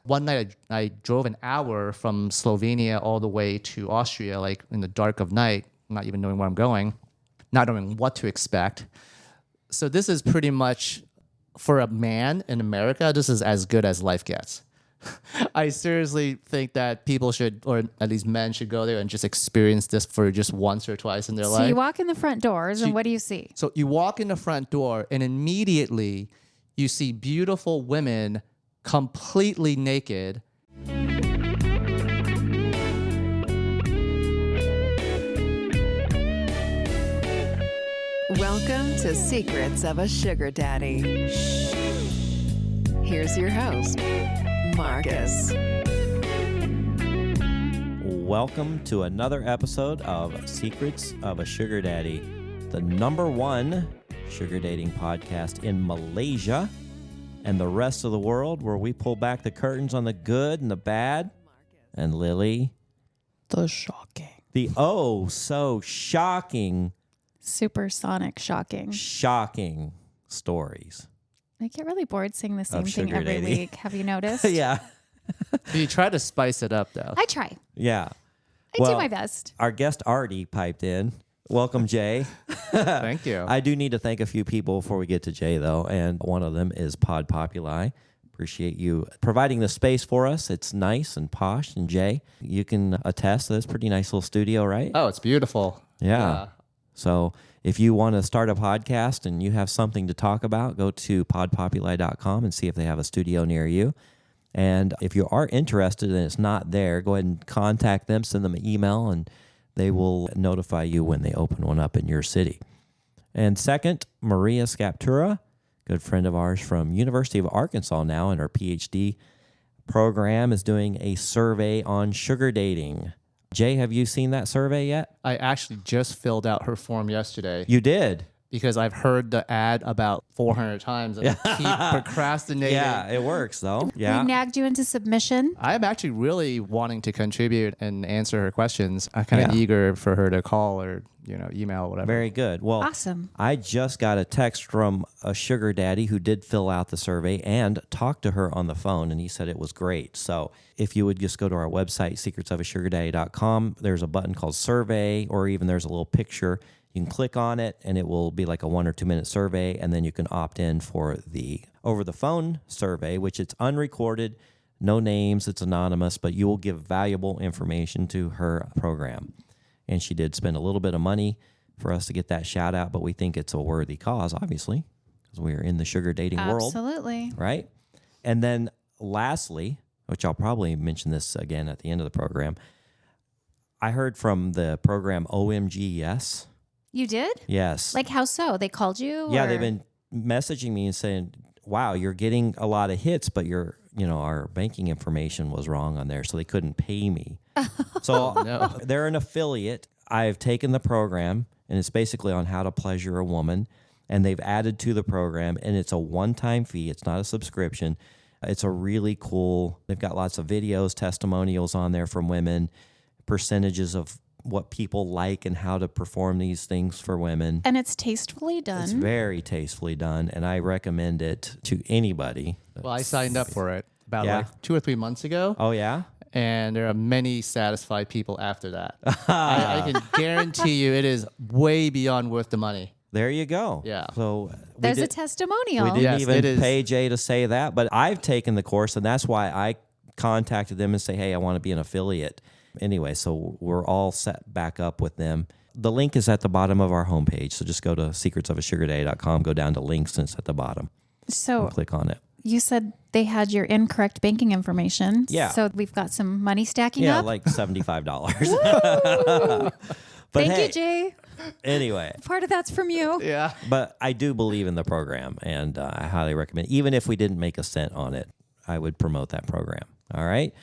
One night I drove an hour from Slovenia all the way to Austria, like in the dark of night, not even knowing where I'm going, not knowing what to expect. So this is pretty much, for a man in America, this is as good as life gets. I seriously think that people should, or at least men should go there and just experience this for just once or twice in their life. So you walk in the front doors, and what do you see? So you walk in the front door, and immediately you see beautiful women completely naked. Welcome to Secrets of a Sugar Daddy. Here's your host, Marcus. Welcome to another episode of Secrets of a Sugar Daddy, the #1 sugar dating podcast in Malaysia and the rest of the world, where we pull back the curtains on the good and the bad. And Lily, The shocking. the oh so shocking Supersonic shocking stories. I get really bored saying the same thing sugar every dating. week. Have you noticed? Yeah. You try to spice it up, though. I try. Yeah. I do my best. Our guest Artie piped in. Welcome, Jay. Thank you. I do need to thank a few people before we get to Jay, though, and one of them is Pod Populi. Appreciate you providing the space for us. It's nice and posh. And Jay, you can attest that it's a pretty nice little studio, right? Oh, it's beautiful. Yeah. So if you want to start a podcast and you have something to talk about, go to podpopuli.com and see if they have a studio near you. And if you are interested and it's not there, go ahead and contact them, send them an email, and they will notify you when they open one up in your city. And second, Maria Scaptura, good friend of ours from University of Arkansas now, and her PhD program is doing a survey on sugar dating. Jay, have you seen that survey yet? I actually just filled out her form yesterday You did? because I've heard the ad about 400 times and I keep procrastinating. Yeah, it works, though. We Yeah. nagged you into submission. I'm actually really wanting to contribute and answer her questions. I'm kind of eager for her to call or, email, whatever. Very good. Well, Awesome. I just got a text from a sugar daddy who did fill out the survey and talked to her on the phone, and he said it was great. So if you would just go to our website, secretsofasugardaddy.com, there's a button called survey, or even there's a little picture. You can click on it, and it will be like a 1 or 2 minute survey, and then you can opt in for the over-the-phone survey, which it's unrecorded, no names, it's anonymous, but you will give valuable information to her program. And she did spend a little bit of money for us to get that shout out, but we think it's a worthy cause, obviously, because we are in the sugar dating world, Absolutely. right? And then lastly, which I'll probably mention this again at the end of the program, I heard from the program OMG Yes. You did? Yes. Like how so? They called you? Yeah, or- they've been messaging me and saying, wow, you're getting a lot of hits, but our banking information was wrong on there, so they couldn't pay me. So they're an affiliate. I've taken the program, and it's basically on how to pleasure a woman, and they've added to the program, and it's a one-time fee. It's not a subscription. It's a really cool, they've got lots of videos, testimonials on there from women, percentages of what people like and how to perform these things for women. And it's tastefully done. It's very tastefully done, and I recommend it to anybody. Well, I signed up for it about Yeah. like 2 or 3 months ago. Oh, yeah? And there are many satisfied people after that. I can guarantee you it is way beyond worth the money. There you go. Yeah. So There's a testimonial. we didn't Yes, even it is. pay Jay to say that, but I've taken the course, and that's why I contacted them and say, hey, I want to be an affiliate. Anyway, so we're all set back up with them. The link is at the bottom of our homepage, so just go to secretsofasugardaddy.com, go down to links, and it's at the bottom. So And click on it. you said they had your incorrect banking information. Yeah. So we've got some money stacking Yeah, up. like $75. But Thank hey, you, Jay. anyway. Part of that's from you. Yeah. But I do believe in the program, and I highly recommend it. Even if we didn't make a cent on it, I would promote that program. All right?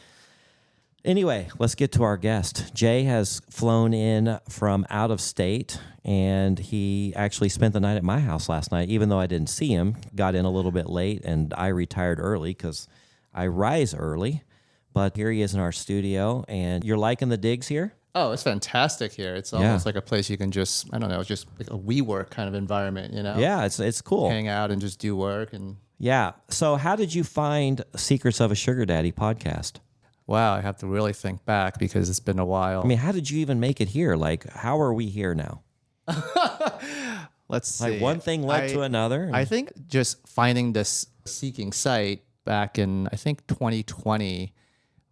Anyway, let's get to our guest. Jay has flown in from out of state, and he actually spent the night at my house last night, even though I didn't see him. Got in a little bit late, and I retired early because I rise early. But here he is in our studio, and you're liking the digs here? Oh, it's fantastic here. It's almost like a place you can just, I don't know, just like a WeWork kind of environment, you know? Yeah, it's cool. Hang out and just do work. And Yeah. So how did you find Secrets of a Sugar Daddy podcast? wow, I have to really think back because it's been a while. I mean, how did you even make it here? Like, how are we here now? Let's see. Like one thing led to another. I think just finding this Seeking site back in, I think 2020,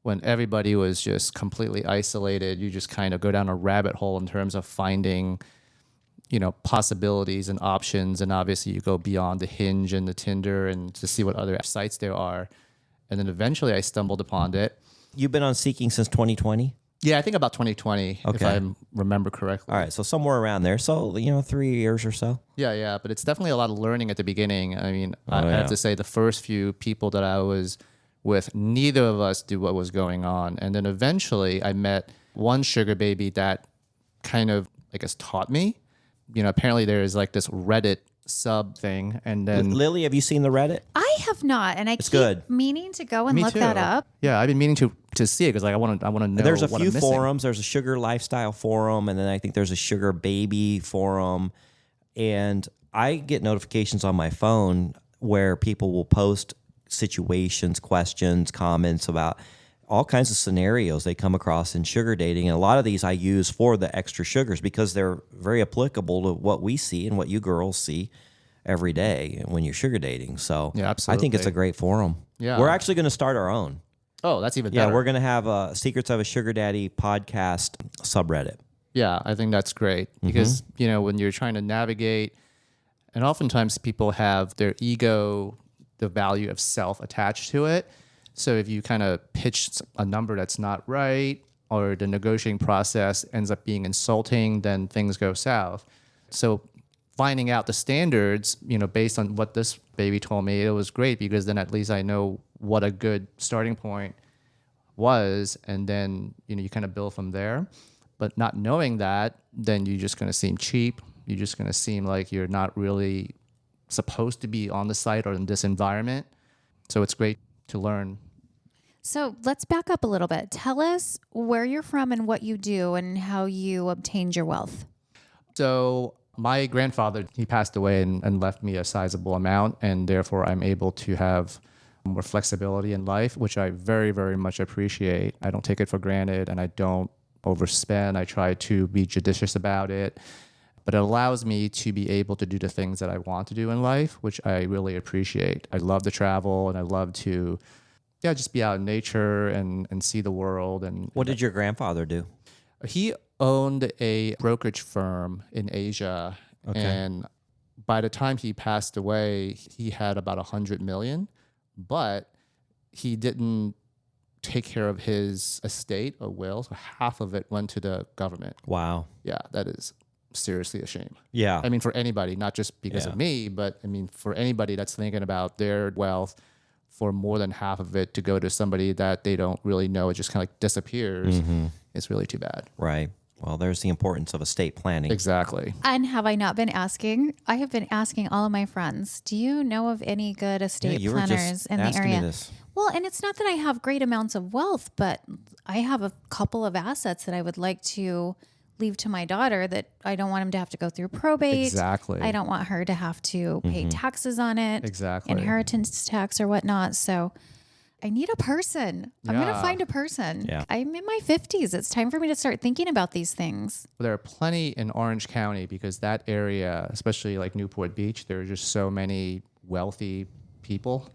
when everybody was just completely isolated, you just kind of go down a rabbit hole in terms of finding, you know, possibilities and options. And obviously you go beyond the Hinge and the Tinder and to see what other sites there are. And then eventually I stumbled upon it. You've been on Seeking since 2020? Yeah, I think about 2020, if Okay. I remember correctly. All right, so somewhere around there. So, 3 years or so. Yeah, but it's definitely a lot of learning at the beginning. I mean, I yeah. have to say the first few people that I was with, neither of us knew what was going on. And then eventually I met one sugar baby that kind of, I guess, taught me. You know, apparently there is like this Reddit sub thing. And then Lily, have you seen the Reddit? I have not, and I keep good. meaning to go and me look too. that up. Yeah, I've been meaning to see it because like I want to know. There's a what few I'm missing. forums. There's a sugar lifestyle forum, and then I think there's a sugar baby forum. And I get notifications on my phone where people will post situations, questions, comments about all kinds of scenarios they come across in sugar dating. And a lot of these I use for the extra sugars because they're very applicable to what we see and what you girls see every day when you're sugar dating. So Yeah, I think it's absolutely. a great forum. Yeah. We're actually going to start our own. Oh, that's even Yeah, better. we're going to have a Secrets of a Sugar Daddy podcast subreddit. Yeah, I think that's great because, you know, when you're trying to navigate, and oftentimes people have their ego, the value of self attached to it. So if you kind of pitch a number that's not right or the negotiating process ends up being insulting, then things go south. So finding out the standards, you know, based on what this baby told me, it was great because then at least I know what a good starting point was. And then, you know, you kind of build from there. But not knowing that, then you're just going to seem cheap. You're just going to seem like you're not really supposed to be on the site or in this environment. So it's great to learn. So let's back up a little bit. Tell us where you're from and what you do and how you obtained your wealth. So my grandfather, he passed away and left me a sizable amount, and therefore I'm able to have more flexibility in life, which I very, very much appreciate. I don't take it for granted, and I don't overspend. I try to be judicious about it, but it allows me to be able to do the things that I want to do in life, which I really appreciate. I love to travel, and I love to, just be out in nature and see the world. And What did your grandfather do? he owned a brokerage firm in Asia, and by the time he passed away, he had about 100 million, but he didn't take care of his estate or will, so half of it went to the government. Wow. Yeah, that is seriously a shame. Yeah. I mean, for anybody, not just because of me, but I mean, for anybody that's thinking about their wealth, for more than half of it to go to somebody that they don't really know, it just kind of like disappears. It's really too bad. Right. Well, there's the importance of estate planning. Exactly. And have I not been asking? I have been asking all of my friends, do you know of any good estate you were just planners in the asking me area? this. Well, and it's not that I have great amounts of wealth, but I have a couple of assets that I would like to leave to my daughter that I don't want him to have to go through probate. Exactly. I don't want her to have to pay taxes on it. Exactly. Inheritance tax or whatnot. So I need a person. I'm going to Yeah. find a person. Yeah. I'm in my 50s. It's time for me to start thinking about these things. There are plenty in Orange County because that area, especially like Newport Beach, there are just so many wealthy people.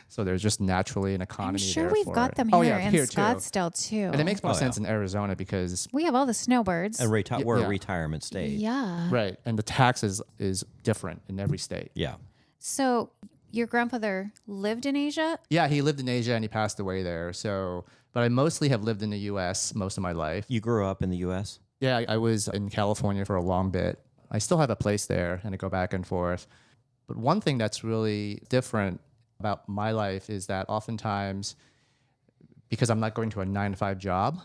So there's just naturally an economy I'm sure there we've for got it. them Oh, here yeah, in here too. Scottsdale too. And it makes more Oh, yeah. sense in Arizona because, We have all the snowbirds. And we're yeah. a retirement state. Yeah. right, and the taxes is different in every state. Yeah. So your grandfather lived in Asia? Yeah, he lived in Asia and he passed away there. So, but I mostly have lived in the U.S. most of my life. You grew up in the U.S.? Yeah, I was in California for a long bit. I still have a place there and I go back and forth. But one thing that's really different about my life is that oftentimes, because I'm not going to a 9-to-5 job,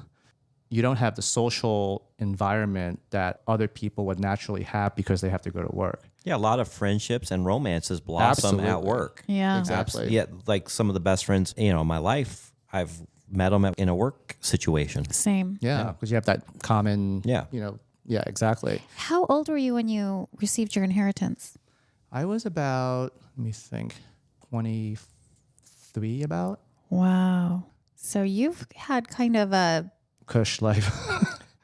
you don't have the social environment that other people would naturally have because they have to go to work. Yeah, a lot of friendships and romances blossom at Absolutely. work. Yeah. Exactly. Yeah, like some of the best friends, in my life I've met them in a work situation. Same. Yeah, because you have that common, Yeah. Yeah, exactly. How old were you when you received your inheritance? I was about, let me think, 23 about. Wow. So you've had kind of a Cush life.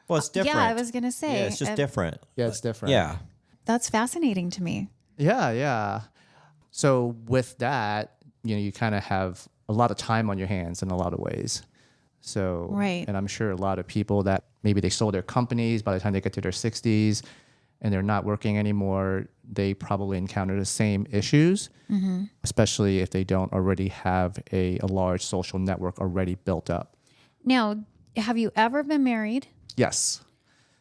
Well, it's different. Yeah, I was gonna say. Yeah, it's just different. Yeah, it's different. Yeah. That's fascinating to me. Yeah. So with that, you kind of have a lot of time on your hands in a lot of ways. So, Right. And I'm sure a lot of people that maybe they sold their companies by the time they get to their 60s and they're not working anymore, they probably encounter the same issues, especially if they don't already have a large social network already built up. Now, have you ever been married? Yes.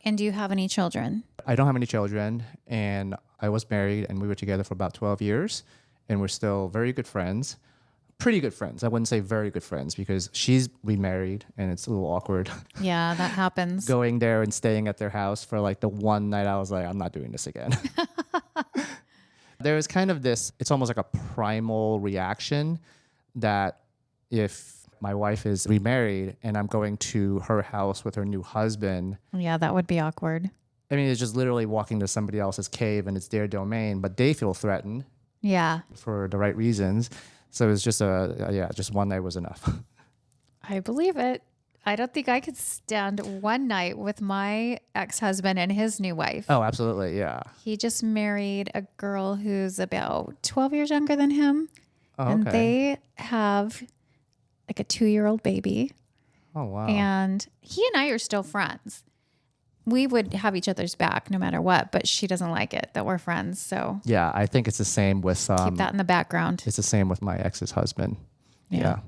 And do you have any children? I don't have any children, and I was married, and we were together for about 12 years, and we're still very good friends. Pretty good friends. I wouldn't say very good friends because she's remarried, and it's a little awkward Yeah, that happens. going there and staying at their house for like the one night. I was like, I'm not doing this again. There is kind of this, it's almost like a primal reaction that if my wife is remarried and I'm going to her house with her new husband, Yeah, that would be awkward. I mean, it's just literally walking to somebody else's cave and it's their domain, but they feel threatened Yeah, for the right reasons. So it's just just one night was enough. I believe it. I don't think I could stand one night with my ex-husband and his new wife. Oh, absolutely. Yeah. He just married a girl who's about 12 years younger than him. Oh, And okay. they have like a 2-year-old baby. Oh, wow. And he and I are still friends. We would have each other's back no matter what, but she doesn't like it that we're friends. So Yeah, I think it's the same with keep that in the background. it's the same with my ex's husband. Yeah.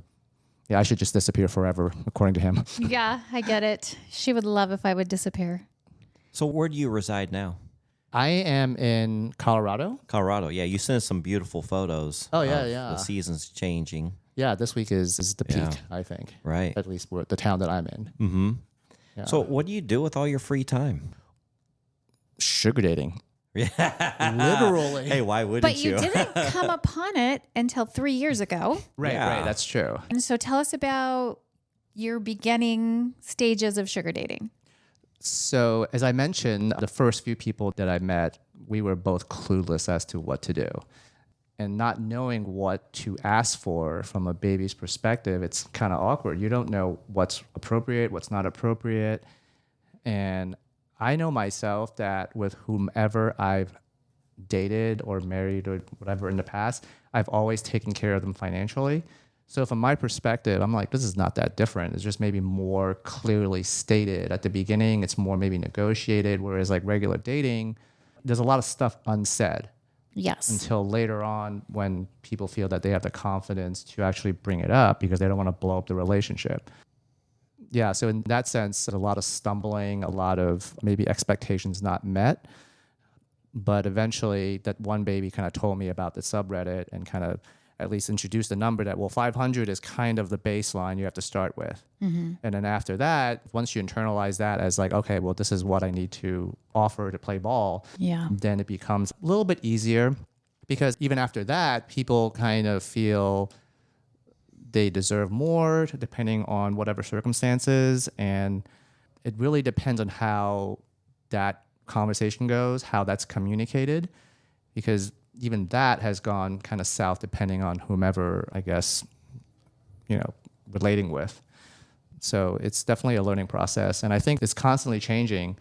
Yeah, I should just disappear forever, according to him. Yeah, I get it. She would love if I would disappear. So where do you reside now? I am in Colorado. Colorado. Yeah, you sent us some beautiful photos. Oh, yeah, of yeah. The seasons changing. Yeah, this week is the peak, Yeah. I think. Right. At least the town that I'm in. Mm-hmm. Yeah. So what do you do with all your free time? Sugar dating. Yeah. Literally. Hey, why wouldn't But you didn't come upon it until 3 years ago. Right, Yeah. right. That's true. And so tell us about your beginning stages of sugar dating. So, as I mentioned, the first few people that I met, we were both clueless as to what to do. And not knowing what to ask for from a baby's perspective, it's kind of awkward. You don't know what's appropriate, what's not appropriate. And I know myself that with whomever I've dated or married or whatever in the past, I've always taken care of them financially. So from my perspective, I'm like, this is not that different. It's just maybe more clearly stated. At the beginning, it's more maybe negotiated, whereas like regular dating, there's a lot of stuff unsaid Yes. until later on when people feel that they have the confidence to actually bring it up because they don't want to blow up the relationship. Yeah, so in that sense, a lot of stumbling, a lot of maybe expectations not met. But eventually, that one baby kind of told me about the subreddit and kind of at least introduced the number that, well, 500 is kind of the baseline you have to start with. And then after that, once you internalize that as like, okay, well, this is what I need to offer to play ball, Yeah. then it becomes a little bit easier because even after that, people kind of feel they deserve more depending on whatever circumstances. And it really depends on how that conversation goes, how that's communicated, because even that has gone kind of south depending on whomever, I guess, relating with. So it's definitely a learning process. And I think it's constantly changing.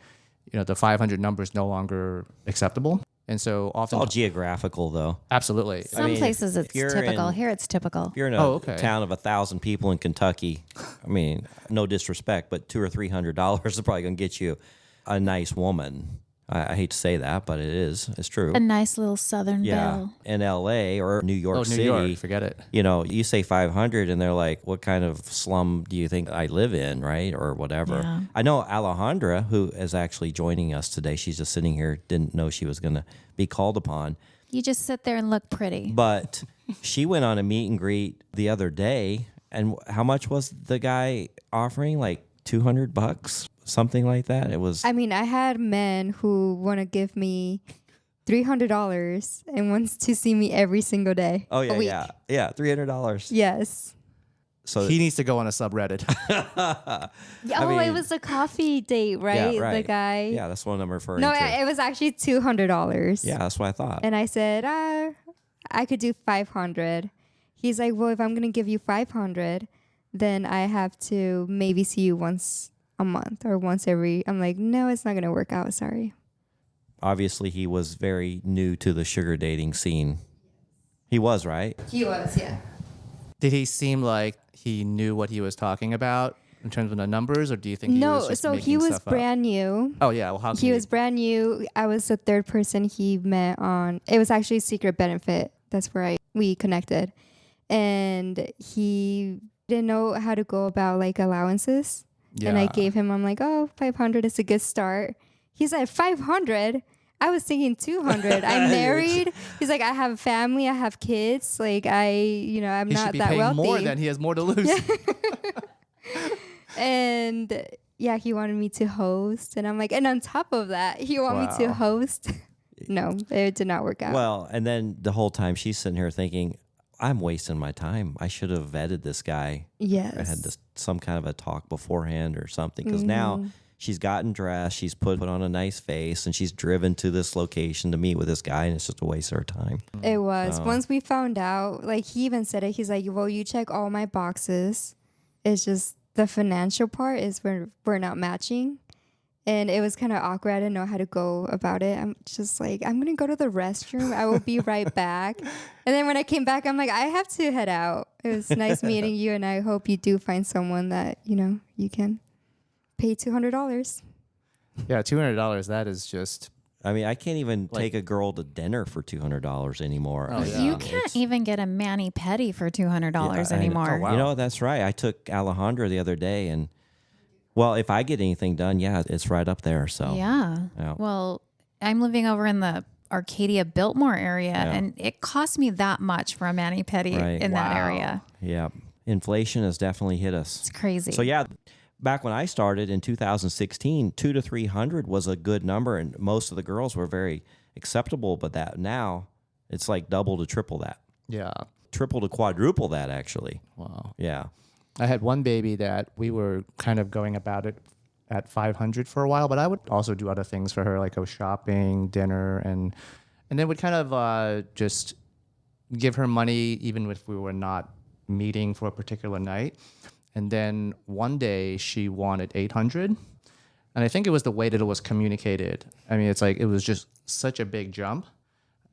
The 500 number is no longer acceptable. And so often, all geographical, though. absolutely. Some mean, places if it's you're typical. in- Here it's typical. If you're in Oh, a okay. town of 1,000 people in Kentucky, I mean, no disrespect, but $200 or $300 is probably going to get you a nice woman. I hate to say that, but it is. It's true. A nice little southern Yeah. belle. In LA or New York New City, York, forget it. you say 500 and they're like, what kind of slum do you think I live in, right? Or whatever. Yeah. I know Alejandra, who is actually joining us today, she's just sitting here, didn't know she was going to be called upon. You just sit there and look pretty. But she went on a meet and greet the other day. And how much was the guy offering? Like $200? Something like that. It was. I mean, I had men who want to give me $300 and wants to see me every single day. Oh a yeah, week. yeah, $300. Yes. So He needs to go on a subreddit. It was a coffee date, right? Yeah, right. The guy. Yeah, that's what I'm referring No, to. it was actually $200. Yeah, that's what I thought. And I said, I could do 500. He's like, well, if I'm gonna give you 500, then I have to maybe see you once a month or once every. I'm like, no, it's not gonna work out. Sorry. Obviously, he was very new to the sugar dating scene. He was, right? He was, yeah. Did he seem like he knew what he was talking about in terms of the numbers, or do you think he was just so making he was stuff up? brand new. Oh yeah, well how can He you- was brand new. I was the third person he met on. It was actually Secret Benefit. That's where we connected, and he didn't know how to go about like allowances. And I Yeah. gave him. I'm like, 500 is a good start. He said 500. I was thinking 200. I'm married. He's like, I have a family. I have kids. Like I'm he should not be that paying wealthy. more than he has more to lose. And yeah, he wanted me to host, and I'm like, and on top of that, he wanted me to Wow. host. No, it did not work out. Well, and then the whole time she's sitting here thinking, I'm wasting my time. I should have vetted this guy. Yes. I had some kind of a talk beforehand or something. Because now she's gotten dressed, she's put on a nice face, and she's driven to this location to meet with this guy, and it's just a waste of her time. It was. So- Once we found out, like he even said it, he's like, well, you check all my boxes. It's just the financial part is where we're not matching. And it was kind of awkward. I didn't know how to go about it. I'm just like, I'm going to go to the restroom. I will be right back. And then when I came back, I'm like, I have to head out. It was nice meeting you. And I hope you do find someone that, you can pay $200. Yeah, $200. That is just. I mean, I can't even take a girl to dinner for $200 anymore. Oh, yeah. You can't even get a mani-pedi for $200 Yeah, anymore. Oh, wow. You know, that's right. I took Alejandra the other day, and well, if I get anything done, yeah, it's right up there. So Yeah. Yeah. Well, I'm living over in the Arcadia Biltmore area, and it cost me that much for a mani-pedi Right. in that area. yeah, inflation has definitely hit us. It's crazy. So yeah, back when I started in 2016, 200 to 300 was a good number, and most of the girls were very acceptable. But that now it's like double to triple that, Yeah. triple to quadruple that actually. Wow. Yeah. I had one baby that we were kind of going about it at 500 for a while, but I would also do other things for her, like go shopping, dinner, and then would kind of just give her money even if we were not meeting for a particular night. And then one day she wanted 800, and I think it was the way that it was communicated. I mean, it's like it was just such a big jump.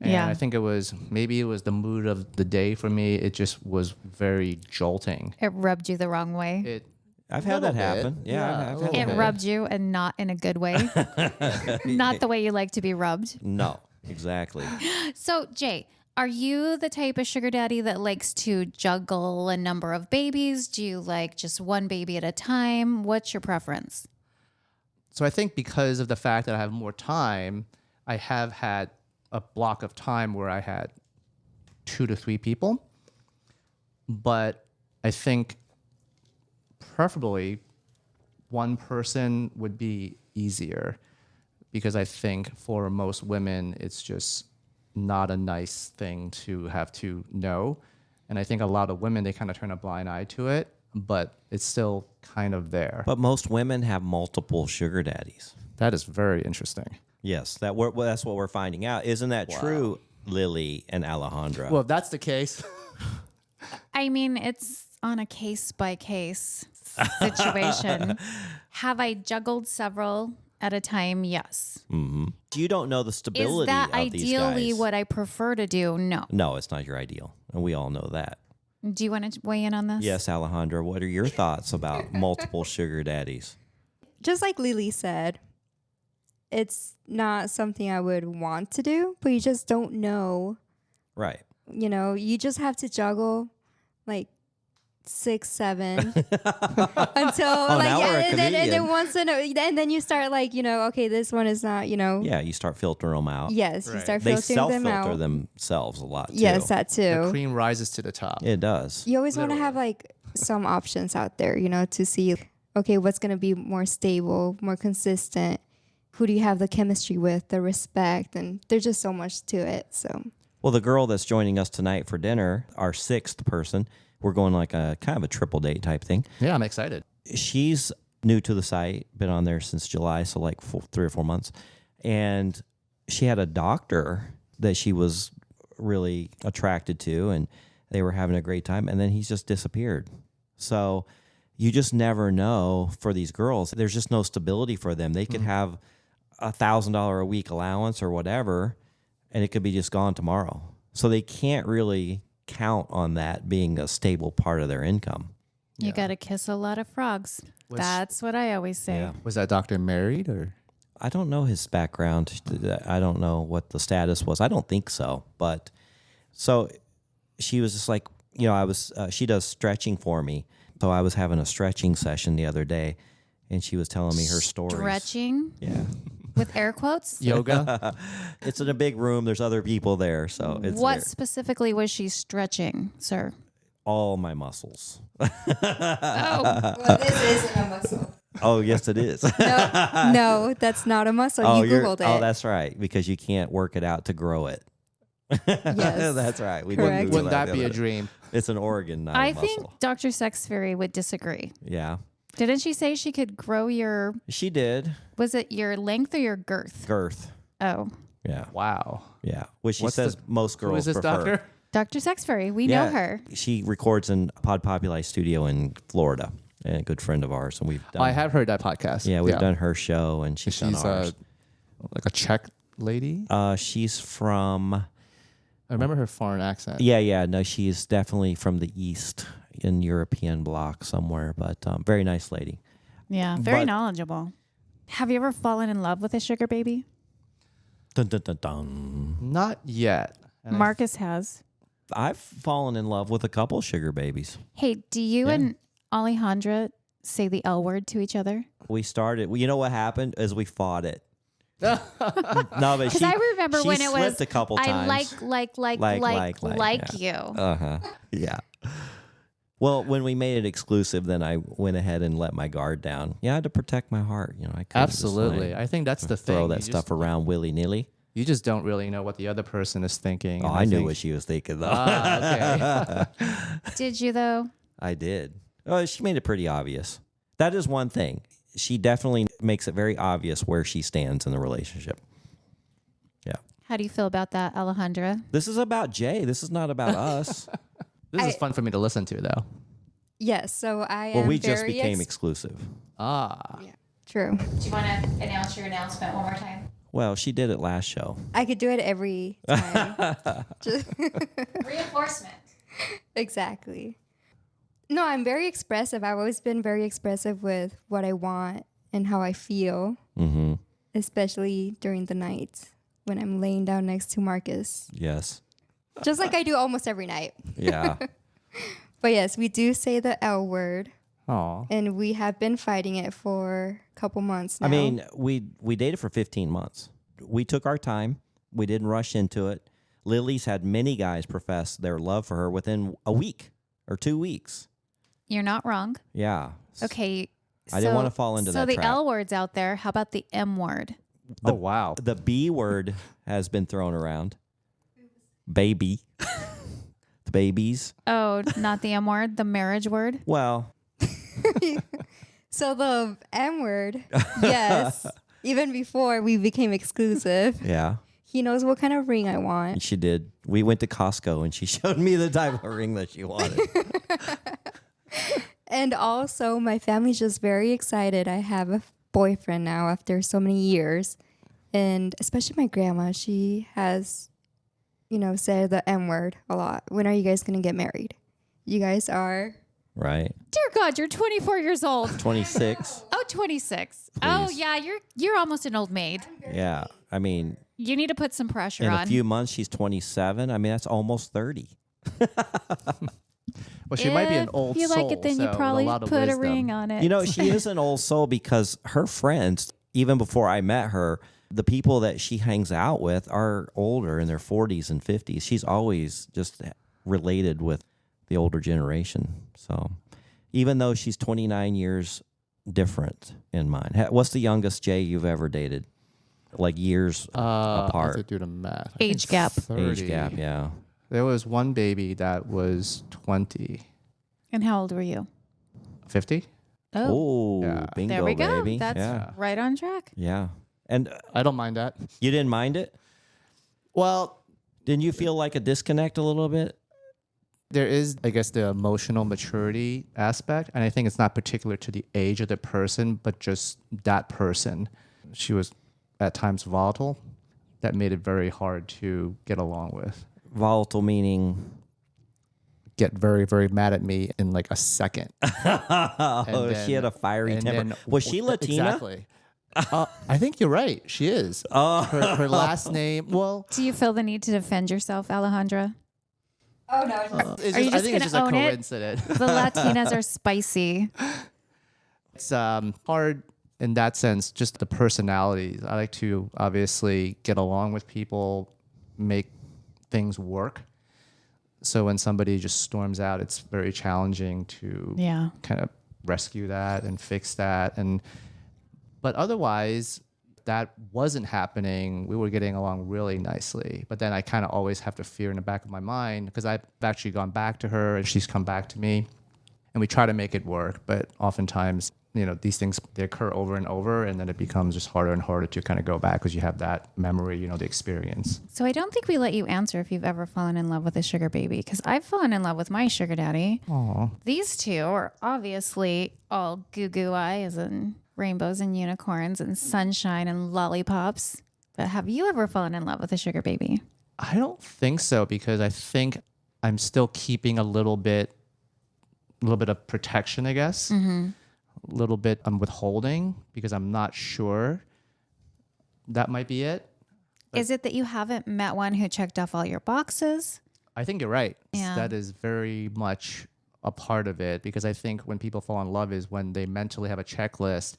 And Yeah. I think it was the mood of the day for me. It just was very jolting. it rubbed you the wrong way. It I've had that Little bit. happen. Yeah, Yeah, I've a had little It bit. rubbed you, and not in a good way. Not the way you like to be rubbed. No, exactly. So, Jay, are you the type of sugar daddy that likes to juggle a number of babies? Do you like just one baby at a time? What's your preference? So I think because of the fact that I have more time, I have had a block of time where I had 2 to 3 people. But I think preferably one person would be easier, because I think for most women, it's just not a nice thing to have to know. And I think a lot of women, they kind of turn a blind eye to it, but it's still kind of there. But most women have multiple sugar daddies. That is very interesting. Yes, that's what we're finding out. Isn't that true, Lily and Alejandra? Well, if that's the case, I mean, it's on a case by case situation. Have I juggled several at a time? Yes. you don't know the Is stability that of these ideally guys. what I prefer to do? No. No, it's not your ideal, and we all know that. Do you want to weigh in on this? Yes, Alejandra, what are your thoughts about multiple sugar daddies? Just like Lily said, it's not something I would want to do, but you just don't know. Right. You just have to juggle like 6, 7 until now we're a and then comedian. once and then you start like, okay, this one is not, Yeah, you start filtering them out. Yes, you Right. start They filtering them self-filter out. themselves a lot, too. Yes, that the too. cream rises to the top. It does. You always want to have like some options out there, to see, okay, what's going to be more stable, more consistent. Who do you have the chemistry with, the respect, and there's just so much to it. So Well, the girl that's joining us tonight for dinner, our 6th person, we're going like a kind of a triple date type thing. Yeah, I'm excited. She's new to the site, been on there since July, so like 3 or 4 months. And she had a doctor that she was really attracted to, and they were having a great time. And then he's just disappeared. So you just never know for these girls. There's just no stability for them. They could have $1,000 a week allowance or whatever, and it could be just gone tomorrow. So they can't really count on that being a stable part of their income. You got to kiss a lot of frogs. Was- That's what I always say. Yeah. Was that doctor married or? I don't know his background. I don't know what the status was. I don't think so. But so she was just like, you know, she does stretching for me. So I was having a stretching session the other day, and she was telling me her stories. Stretching Yeah. with air quotes. Yoga? It's in a big room. There's other people there. So it's What specifically was she stretching, sir? all my muscles. Oh, Well, this isn't a muscle. Oh, yes, it is. No, that's not a muscle. You Googled it. Oh, that's right. Because you can't work it out to grow it. Yes. That's right. We Correct. Google Wouldn't that the be a other day. dream? It's an organ, not I a muscle. think Dr. Sexfairy would disagree. Yeah. Didn't she say she could grow your, She did. was it your length or your girth? Girth. Oh, Yeah. Wow. Yeah. Which she What's says most girls Who is this prefer. doctor? Dr. Sexfairy. We Yeah. know her. She records in Pod Populi studio in Florida, and a good friend of ours. And we've done. I have heard that podcast. Yeah, we've done her show, and she's done She's ours. like a Czech lady. She's from. I remember her foreign accent. Yeah. No, she's definitely from the East in European bloc somewhere, but very nice lady. Yeah, very But- knowledgeable. Have you ever fallen in love with a sugar baby? Dun, dun, dun, dun. Not yet. And Marcus has. I've fallen in love with a couple sugar babies. Hey, do you Yeah. and Alejandra say the L word to each other? We started. Well, you know what happened is we fought it. No, but Because I remember she when it was slipped a couple I times. like you. Yeah. Well, when we made it exclusive, then I went ahead and let my guard down. Yeah, I had to protect my heart. You know, I couldn't just, Absolutely. like, I think that's the thing. throw that You stuff just, around willy nilly. You just don't really know what the other person is thinking. Oh, and I knew think- what she was thinking though. Ah, okay. Did you though? I did. Oh, she made it pretty obvious. That is one thing. She definitely makes it very obvious where she stands in the relationship. Yeah. How do you feel about that, Alejandra? This is about Jay. This is not about us. This is fun for me to listen to, though. Yes, so I am Well, we just very became exclusive. Ah. true. Do you want to announce your announcement one more time? Well, she did it last show. I could do it every time. Just- Reinforcement. exactly. No, I'm very expressive. I've always been very expressive with what I want and how I feel, Mm-hmm. especially during the nights when I'm laying down next to Marcus, Yes. just like I do almost every night. Yeah. But yes, we do say the L word, Aw. and we have been fighting it for a couple months now. I mean, we dated for 15 months. We took our time. We didn't rush into it. Lily's had many guys profess their love for her within a week or 2 weeks. You're not wrong. Yeah. Okay. I didn't want to fall into so that the trap. L word's out there. How about the M word? Oh, wow. The B word has been thrown around. Baby. The babies. Oh, not the M word, the marriage word. Well, so the M word, yes. Even before we became exclusive, yeah. he knows what kind of ring I want. She did. We went to Costco and she showed me the type of ring that she wanted. And also, my family's just very excited. I have a boyfriend now after so many years. And especially my grandma, she has, said the M word a lot. When are you guys going to get married? You guys are. Right. Dear God, you're 24 years old. 26. Oh, 26. Oh, Please. yeah, you're almost an old maid. Yeah. I mean, You need to put some pressure in on. a few months, she's 27. I mean, that's almost 30. Well, she might be an old If you soul. like it, then so you with probably a lot of put a wisdom. ring on it. You know, she is an old soul because her friends, even before I met her, the people that she hangs out with are older in their 40s and 50s. She's always just related with the older generation. So even though she's 29 years different in mine. What's the youngest Jay you've ever dated? Like years I have apart. to do the math. Age gap. 30. Age gap, yeah. There was one baby that was 20. And how old were you? 50. Oh, Yeah. bingo, There we go. baby. That's yeah. right on track. Yeah. And I don't mind that. you didn't mind it? Well, Didn't you feel like a disconnect a little bit? there is, I guess, the emotional maturity aspect. And I think it's not particular to the age of the person, but just that person. She was at times volatile. That made it very hard to get along with. Volatile meaning. Get very, very mad at me in like a second. Oh, she had a fiery and temper. then- Was she Latina? Exactly. I think you're right. She is. Oh. Her last name, well, Do you feel the need to defend yourself, Alejandra? Oh no. it's Are you I just think it's just a gonna own it? coincidence. The Latinas are spicy. It's hard in that sense, just the personalities. I like to obviously get along with people, make things work. So when somebody just storms out, it's very challenging to Yeah. kind of rescue that and fix that. But otherwise, that wasn't happening. We were getting along really nicely. But then I kind of always have the fear in the back of my mind because I've actually gone back to her and she's come back to me. And we try to make it work. But oftentimes, these things, they occur over and over. And then it becomes just harder and harder to kind of go back because you have that memory, the experience. So I don't think we let you answer if you've ever fallen in love with a sugar baby, because I've fallen in love with my sugar daddy. Aw. These two are obviously all goo eyes and rainbows and unicorns and sunshine and lollipops. But have you ever fallen in love with a sugar baby? I don't think so because I think I'm still keeping a little bit of protection, I guess. Mm-hmm. A little bit I'm withholding because I'm not sure. That might be it. Is it that you haven't met one who checked off all your boxes? I think you're right. Yeah. That is very much a part of it because I think when people fall in love is when they mentally have a checklist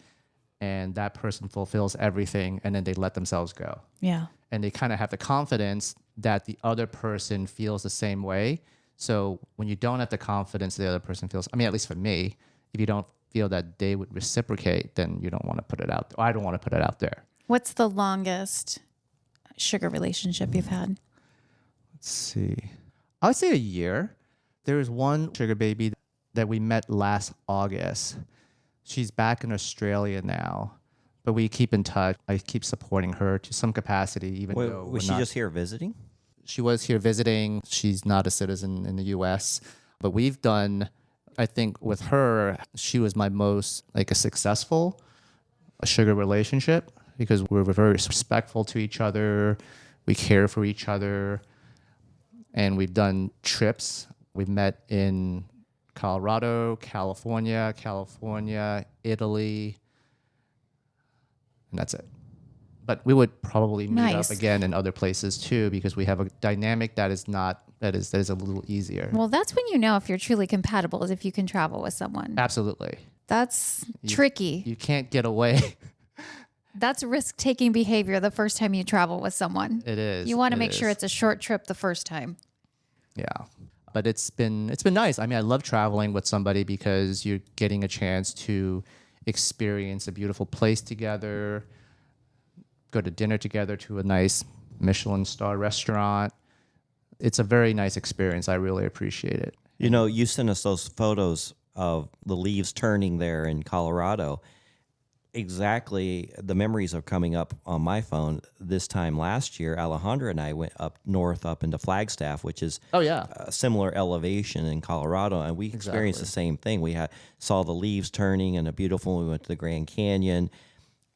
and that person fulfills everything and then they let themselves go. Yeah. And they kind of have the confidence that the other person feels the same way. So when you don't have the confidence the other person feels, I mean, at least for me, if you don't feel that they would reciprocate, then you don't want to put it out. I don't want to put it out there. What's the longest sugar relationship you've had? Let's see. I would say a year. There was one sugar baby that we met last August. She's back in Australia now, but we keep in touch. I keep supporting her to some capacity, even though Was she just here visiting? She was here visiting. She's not a citizen in the U.S., but we've done, I think with her, she was my most like a successful sugar relationship because we were very respectful to each other. We care for each other. And we've done trips. We've met in Colorado, California, Italy, and that's it. But we would probably meet Nice. up again in other places too because we have a dynamic that is a little easier. Well, that's when you know if you're truly compatible, is if you can travel with someone. Absolutely. That's tricky. You can't get away. That's risk-taking behavior the first time you travel with someone. It is. You want to It make sure is. it's a short trip the first time. Yeah. But it's been nice. I mean, I love traveling with somebody because you're getting a chance to experience a beautiful place together, go to dinner together to a nice Michelin star restaurant. It's a very nice experience. I really appreciate it. You sent us those photos of the leaves turning there in Colorado. Exactly, the memories are coming up on my phone. This time last year, Alejandra and I went up north, up into Flagstaff, which is Oh, yeah. a similar elevation in Colorado, and we experienced the same thing. We saw the leaves turning and we went to the Grand Canyon.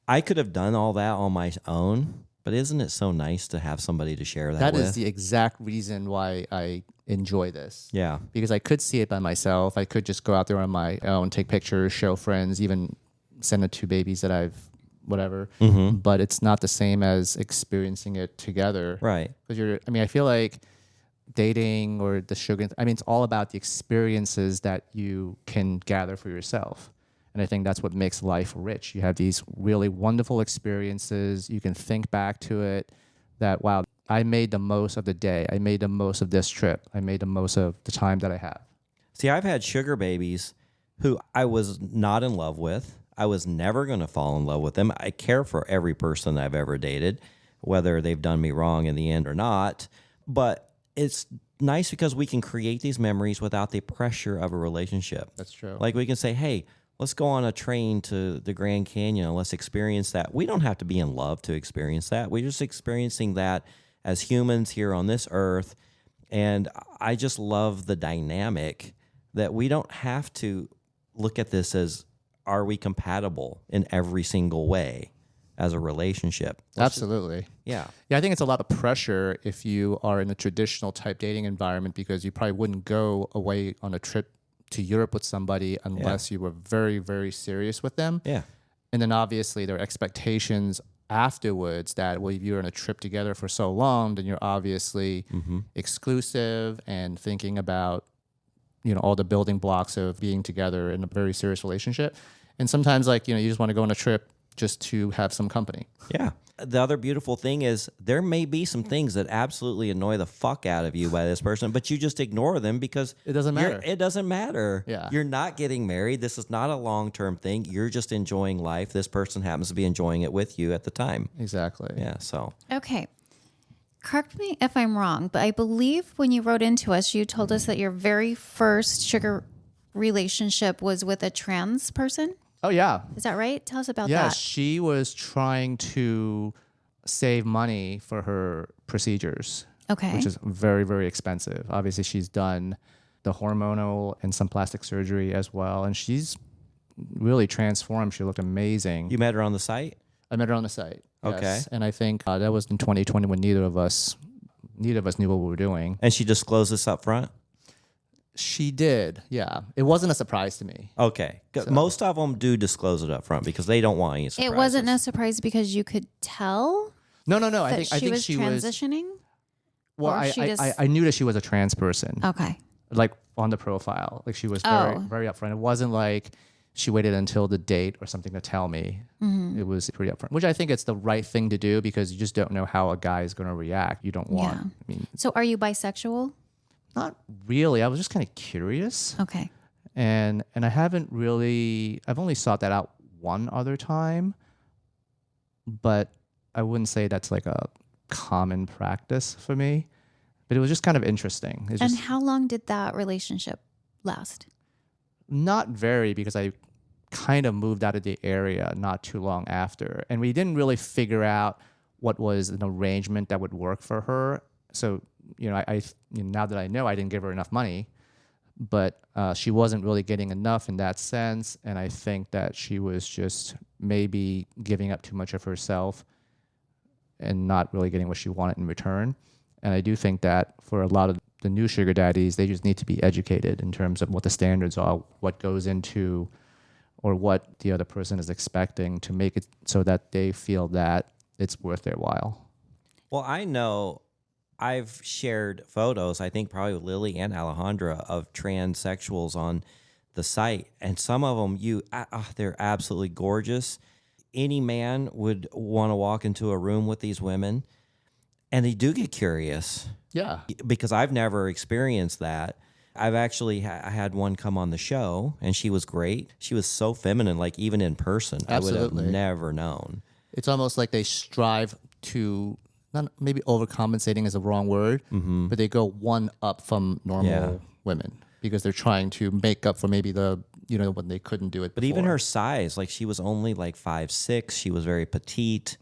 I could have done all that on my own, but isn't it so nice to have somebody to share that with? That is the exact reason why I enjoy this. Yeah. Because I could see it by myself. I could just go out there on my own, take pictures, show friends, even send it to babies that I've whatever. Mm-hmm. But it's not the same as experiencing it together. Right. Because I feel like dating or the sugar, it's all about the experiences that you can gather for yourself. And I think that's what makes life rich. You have these really wonderful experiences. You can think back to it that, wow, I made the most of the day. I made the most of this trip. I made the most of the time that I have. See, I've had sugar babies who I was not in love with. I was never going to fall in love with them. I care for every person I've ever dated, whether they've done me wrong in the end or not. But it's nice because we can create these memories without the pressure of a relationship. That's true. Like we can say, hey, let's go on a train to the Grand Canyon and let's experience that. We don't have to be in love to experience that. We're just experiencing that as humans here on this earth. And I just love the dynamic that we don't have to look at this as, are we compatible in every single way as a relationship? Absolutely. Yeah. Yeah, I think it's a lot of pressure if you are in a traditional type dating environment because you probably wouldn't go away on a trip to Europe with somebody unless you were very, very serious with them. Yeah. And then obviously there are expectations afterwards that, well, if you're on a trip together for so long, then you're obviously exclusive and thinking about, all the building blocks of being together in a very serious relationship. And sometimes you just want to go on a trip just to have some company. Yeah. The other beautiful thing is there may be some things that absolutely annoy the fuck out of you by this person, but you just ignore them because It doesn't matter. It doesn't matter. Yeah. You're not getting married. This is not a long-term thing. You're just enjoying life. This person happens to be enjoying it with you at the time. Exactly. Yeah. So Okay. Correct me if I'm wrong, but I believe when you wrote into us, you told us that your very first sugar relationship was with a trans person. Oh, yeah. Is that right? Tell us about Yeah, that. she was trying to save money for her procedures, Okay. which is very, very expensive. Obviously, she's done the hormonal and some plastic surgery as well, and she's really transformed. She looked amazing. you met her on the site? I met her on the site. Okay. Yes, and I think that was in 2020 when neither of us knew what we were doing. And she disclosed this up front? She did, yeah. It wasn't a surprise to me. Okay. Most of them do disclose it up front because they don't want any surprises. It wasn't a surprise because you could tell No. that I think she was she was. transitioning. Well, or I, she I, just- I knew that she was a trans person. Okay. Like on the profile. Like she was very, Oh. very upfront. It wasn't like she waited until the date or something to tell me. Mm-hmm. It was pretty upfront, which I think it's the right thing to do because you just don't know how a guy is going to react. You don't want, Yeah. I mean, So are you bisexual? not really. I was just kind of curious. Okay. And I haven't really, I've only sought that out one other time, but I wouldn't say that's like a common practice for me. But it was just kind of interesting. It's And just how long did that relationship last? not very because I kind of moved out of the area not too long after. And we didn't really figure out what was an arrangement that would work for her. So, now that I know, I didn't give her enough money, but she wasn't really getting enough in that sense. And I think that she was just maybe giving up too much of herself and not really getting what she wanted in return. And I do think that for a lot of the new sugar daddies, they just need to be educated in terms of what the standards are, what goes into, or what the other person is expecting to make it so that they feel that it's worth their while. Well, I know I've shared photos, I think probably with Lily and Alejandra, of transsexuals on the site. And some of them, they're absolutely gorgeous. Any man would want to walk into a room with these women. And they do get curious Yeah. because I've never experienced that. I've actually I had one come on the show, and she was great. She was so feminine, like even in person, I would Absolutely. have never known. It's almost like they strive to, not maybe overcompensating is the wrong word, but they go one up from normal women because they're trying to make up for maybe the, when they couldn't do it But before. even her size, like she was only like 5'6". She was very petite.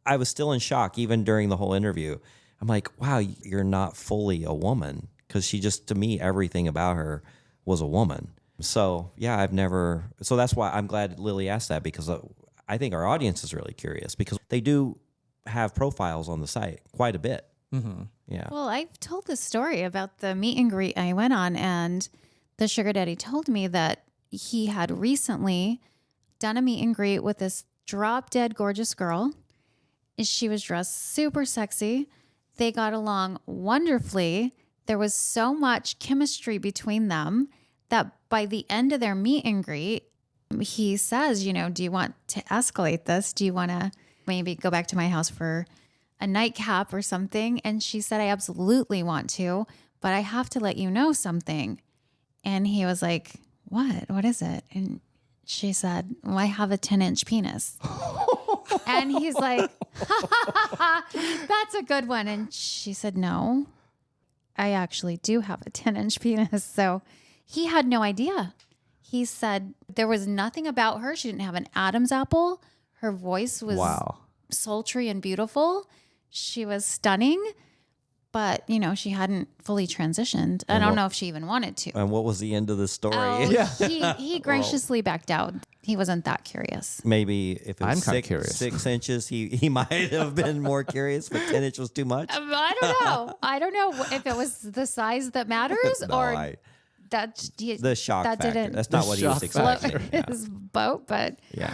I was still in shock even during the whole interview. I'm like, wow, you're not fully a woman. Because she just, to me, everything about her was a woman. So, yeah, so that's why I'm glad Lily asked that, because I think our audience is really curious because they do have profiles on the site quite a bit. Mm-hmm. Yeah. Well, I've told this story about the meet and greet I went on, and the sugar daddy told me that he had recently done a meet and greet with this drop dead gorgeous girl. She was dressed super sexy. They got along wonderfully. There was so much chemistry between them that by the end of their meet and greet, he says, do you want to escalate this? Do you want to maybe go back to my house for a nightcap or something? And she said, I absolutely want to, but I have to let you know something. And he was like, what? What is it? And she said, well, I have a 10-inch penis. And he's like, that's a good one. And she said, no. I actually do have a 10-inch penis. So he had no idea. He said there was nothing about her. She didn't have an Adam's apple. Her voice was Wow. sultry and beautiful. She was stunning, but she hadn't fully transitioned. I don't know if she even wanted to. And what was the end of the story? Oh, he graciously backed out. He wasn't that curious. Maybe if it I'm was kinda curious. 6 inches, he might have been more curious, but 10 inches was too much. I don't know. I don't know if it was the size that matters or that the shock that factor. didn't That's not what he was shock float expecting. Yeah. his boat. But Yeah.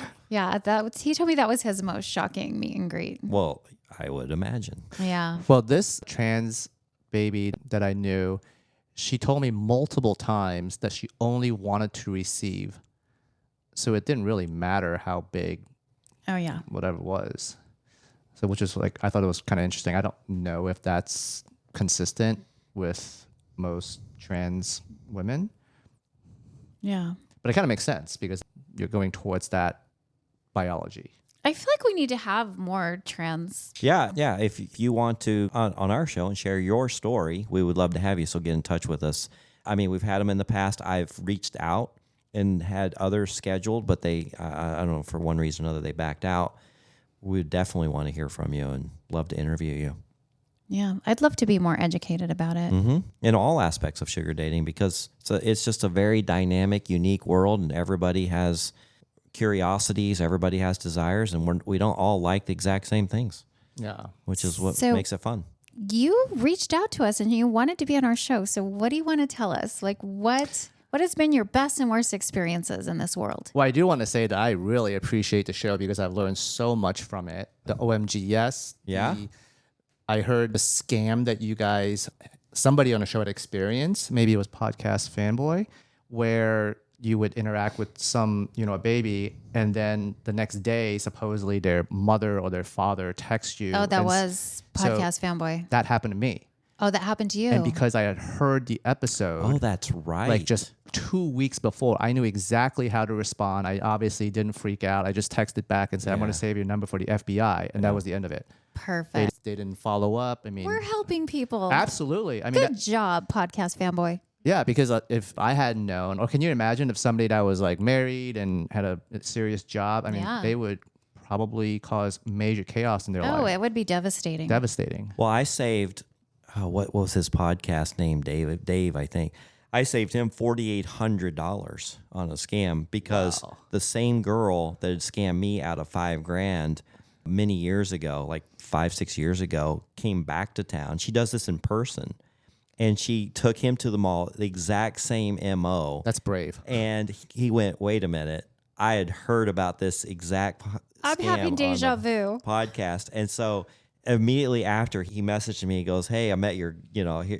he told me that was his most shocking meet and greet. Well, I would imagine. Yeah. Well, this trans baby that I knew, she told me multiple times that she only wanted to receive. So it didn't really matter how big Oh yeah. whatever it was. So which is like, I thought it was kind of interesting. I don't know if that's consistent with most trans women, Yeah. but it kind of makes sense because you're going towards that biology. I feel like we need to have more trans. Yeah. If you want to on our show and share your story, we would love to have you. So get in touch with us. I mean, we've had them in the past. I've reached out and had others scheduled, but they, I don't know, for one reason or another, they backed out. We would definitely want to hear from you and love to interview you. Yeah. I'd love to be more educated about it. In all aspects of sugar dating, because it's just a very dynamic, unique world, and everybody has curiosities, everybody has desires, and we don't all like the exact same things, Yeah. which is what So- makes it fun. You reached out to us and you wanted to be on our show. So what do you want to tell us? Like what has been your best and worst experiences in this world? Well, I do want to say that I really appreciate the show because I've learned so much from it. The OMGS. Yeah? I heard the scam that you guys, somebody on the show had experienced, maybe it was Podcast Fanboy, where you would interact with some, a baby, and then the next day, supposedly their mother or their father text you. Oh, that and was so Podcast Fanboy. that happened to me. Oh, that happened to you. And because I had heard the episode, Oh, that's right. like just 2 weeks before, I knew exactly how to respond. I obviously didn't freak out. I just texted back and said, I'm going to save your number for the FBI. And that was the end of it. Perfect. They didn't follow up. I mean, We're helping people. absolutely. I mean, Good job, Podcast Fanboy. yeah, because if I had known, or can you imagine if somebody that was like married and had a serious job, I mean, Yeah. they would probably cause major chaos in their Oh, life. it would be devastating. Devastating. Well, I saved, what was his podcast name? Dave, I think. I saved him $4,800 on a scam because the same girl that had scammed me out of $5,000 many years ago, like 5-6 years ago, came back to town. She does this in person, and she took him to the mall, the exact same MO. That's brave. And he went, wait a minute. I had heard about this exact I'm scam having on deja the vu. podcast. And so immediately after, he messaged me. He goes, hey, I met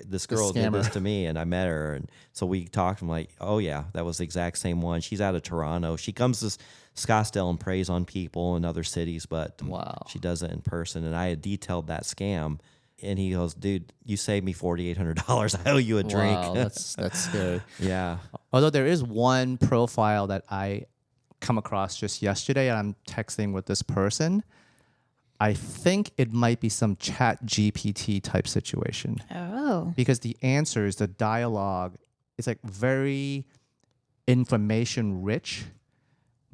this girl did this scammer. to me, and I met her. And so we talked. I'm like, oh, yeah, that was the exact same one. She's out of Toronto. She comes to Scottsdale and preys on people in other cities, but Wow. she does it in person. And I had detailed that scam. And he goes, dude, you saved me $4,800. I owe you a drink. Wow, that's scary. Yeah. Although there is one profile that I come across just yesterday, and I'm texting with this person. I think it might be some chat GPT type situation Oh. because the answers, the dialogue, is like very information rich,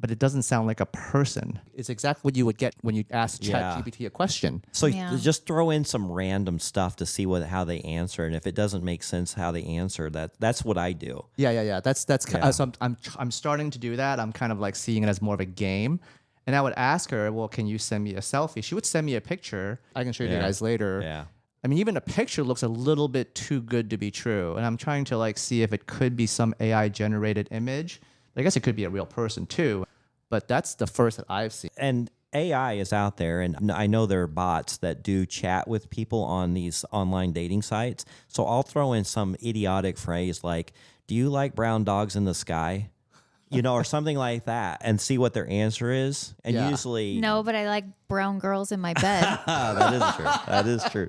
but it doesn't sound like a person. It's exactly what you would get when you ask Yeah. ChatGPT a question. So Yeah. just throw in some random stuff to see how they answer, and if it doesn't make sense how they answer, that's what I do. Yeah. That's Yeah. so I'm starting to do that. I'm kind of like seeing it as more of a game. And I would ask her, well, can you send me a selfie? She would send me a picture. I can show you Yeah. guys later. Yeah. I mean, even a picture looks a little bit too good to be true. And I'm trying to like see if it could be some AI generated image. I guess it could be a real person too. But that's the first that I've seen. And AI is out there, and I know there are bots that do chat with people on these online dating sites. So I'll throw in some idiotic phrase like, do you like brown dogs in the sky? Or something like that, and see what their answer is. And Yeah. usually, No, but I like brown girls in my bed. that is true. That is true.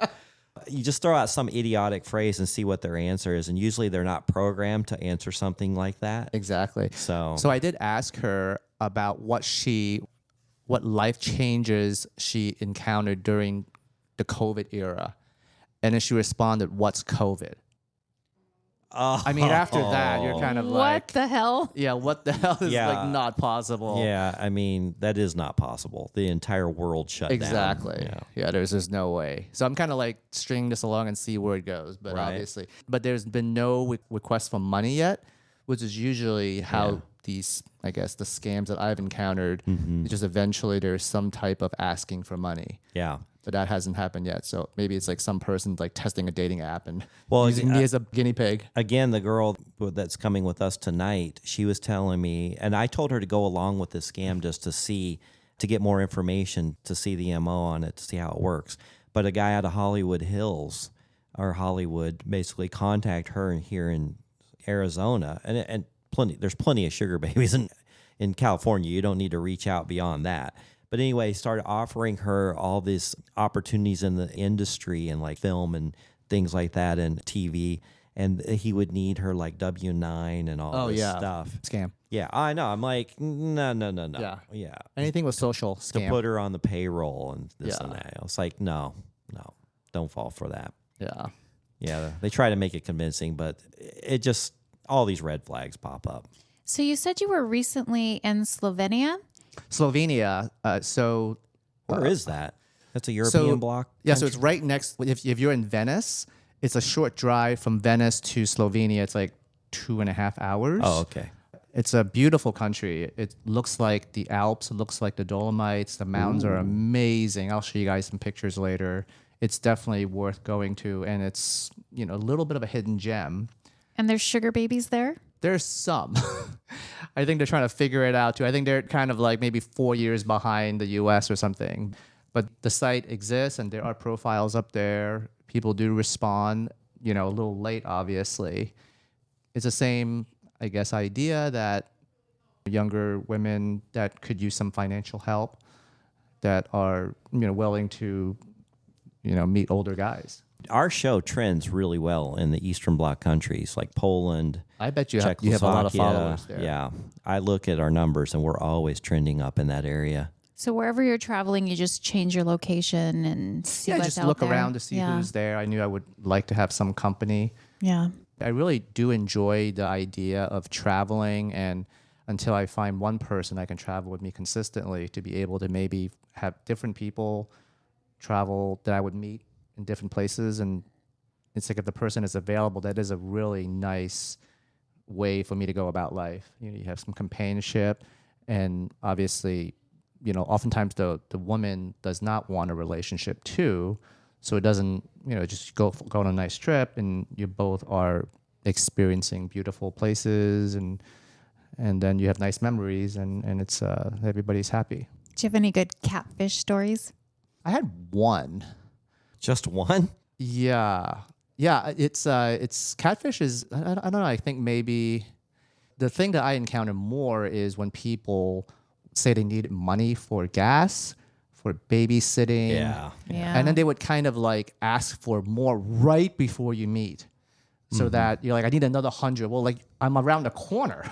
You just throw out some idiotic phrase and see what their answer is. And usually they're not programmed to answer something like that. Exactly. So I did ask her about what life changes she encountered during the COVID era. And then she responded, what's COVID? I mean, after that, you're kind of What like, the hell? yeah, what the hell is Yeah. like not possible? Yeah, I mean, that is not possible. The entire world shut Exactly. down. Yeah, there's no way. So I'm kind of like stringing this along and see where it goes. But Right. obviously, but there's been no request for money yet, which is usually how these, I guess, the scams that I've encountered. Just eventually there's some type of asking for money. Yeah. But that hasn't happened yet. So maybe it's like some person like testing a dating app and Well, using me as a guinea pig. Again, the girl that's coming with us tonight, she was telling me, and I told her to go along with this scam just to get more information, to see the MO on it, to see how it works. But a guy out of Hollywood Hills or Hollywood basically contact her here in Arizona, and there's plenty of sugar babies in California. You don't need to reach out beyond that. But anyway, started offering her all these opportunities in the industry and like film and things like that and TV. And he would need her like W-9 and all this stuff. Scam. Yeah, I know. I'm like, no. Yeah. Yeah. Anything with social To scam. put her on the payroll and this and Yeah. that. I was like, no, don't fall for that. Yeah. Yeah, they try to make it convincing, but it just, all these red flags pop up. So you said you were recently in Slovenia? Slovenia. Where is that? That's a European bloc? Yeah, so it's right next. If you're in Venice, it's a short drive from Venice to Slovenia. It's like 2.5 hours. Oh, okay. It's a beautiful country. It looks like the Alps. It looks like the Dolomites. The mountains are amazing. I'll show you guys some pictures later. It's definitely worth going to, and it's a little bit of a hidden gem. And there's sugar babies there? There's some. I think they're trying to figure it out too. I think they're kind of like maybe 4 years behind the US or something. But the site exists and there are profiles up there. People do respond, a little late, obviously. It's the same, I guess, idea that younger women that could use some financial help that are, willing to, meet older guys. Our show trends really well in the Eastern Bloc countries like Poland. I bet you have a lot of Czechoslovakia. followers there. Yeah. I look at our numbers and we're always trending up in that area. So wherever you're traveling, you just change your location and see Yeah, what's just out look there. around to see who's there. I knew I would like to have some company. Yeah. I really do enjoy the idea of traveling, and until I find one person that can travel with me consistently, to be able to maybe have different people travel that I would meet in different places. And it's like if the person is available, that is a really nice way for me to go about life. You have some companionship, and obviously, oftentimes the woman does not want a relationship too. So it doesn't, just go on a nice trip and you both are experiencing beautiful places and then you have nice memories and it's everybody's happy. Do you have any good catfish stories? I had one. Just one? Yeah. It's catfish is, I don't know. I think maybe the thing that I encounter more is when people say they need money for gas, for babysitting. Yeah. Yeah. And then they would kind of like ask for more right before you meet. So that you're like, I need another 100. Well, like I'm around the corner.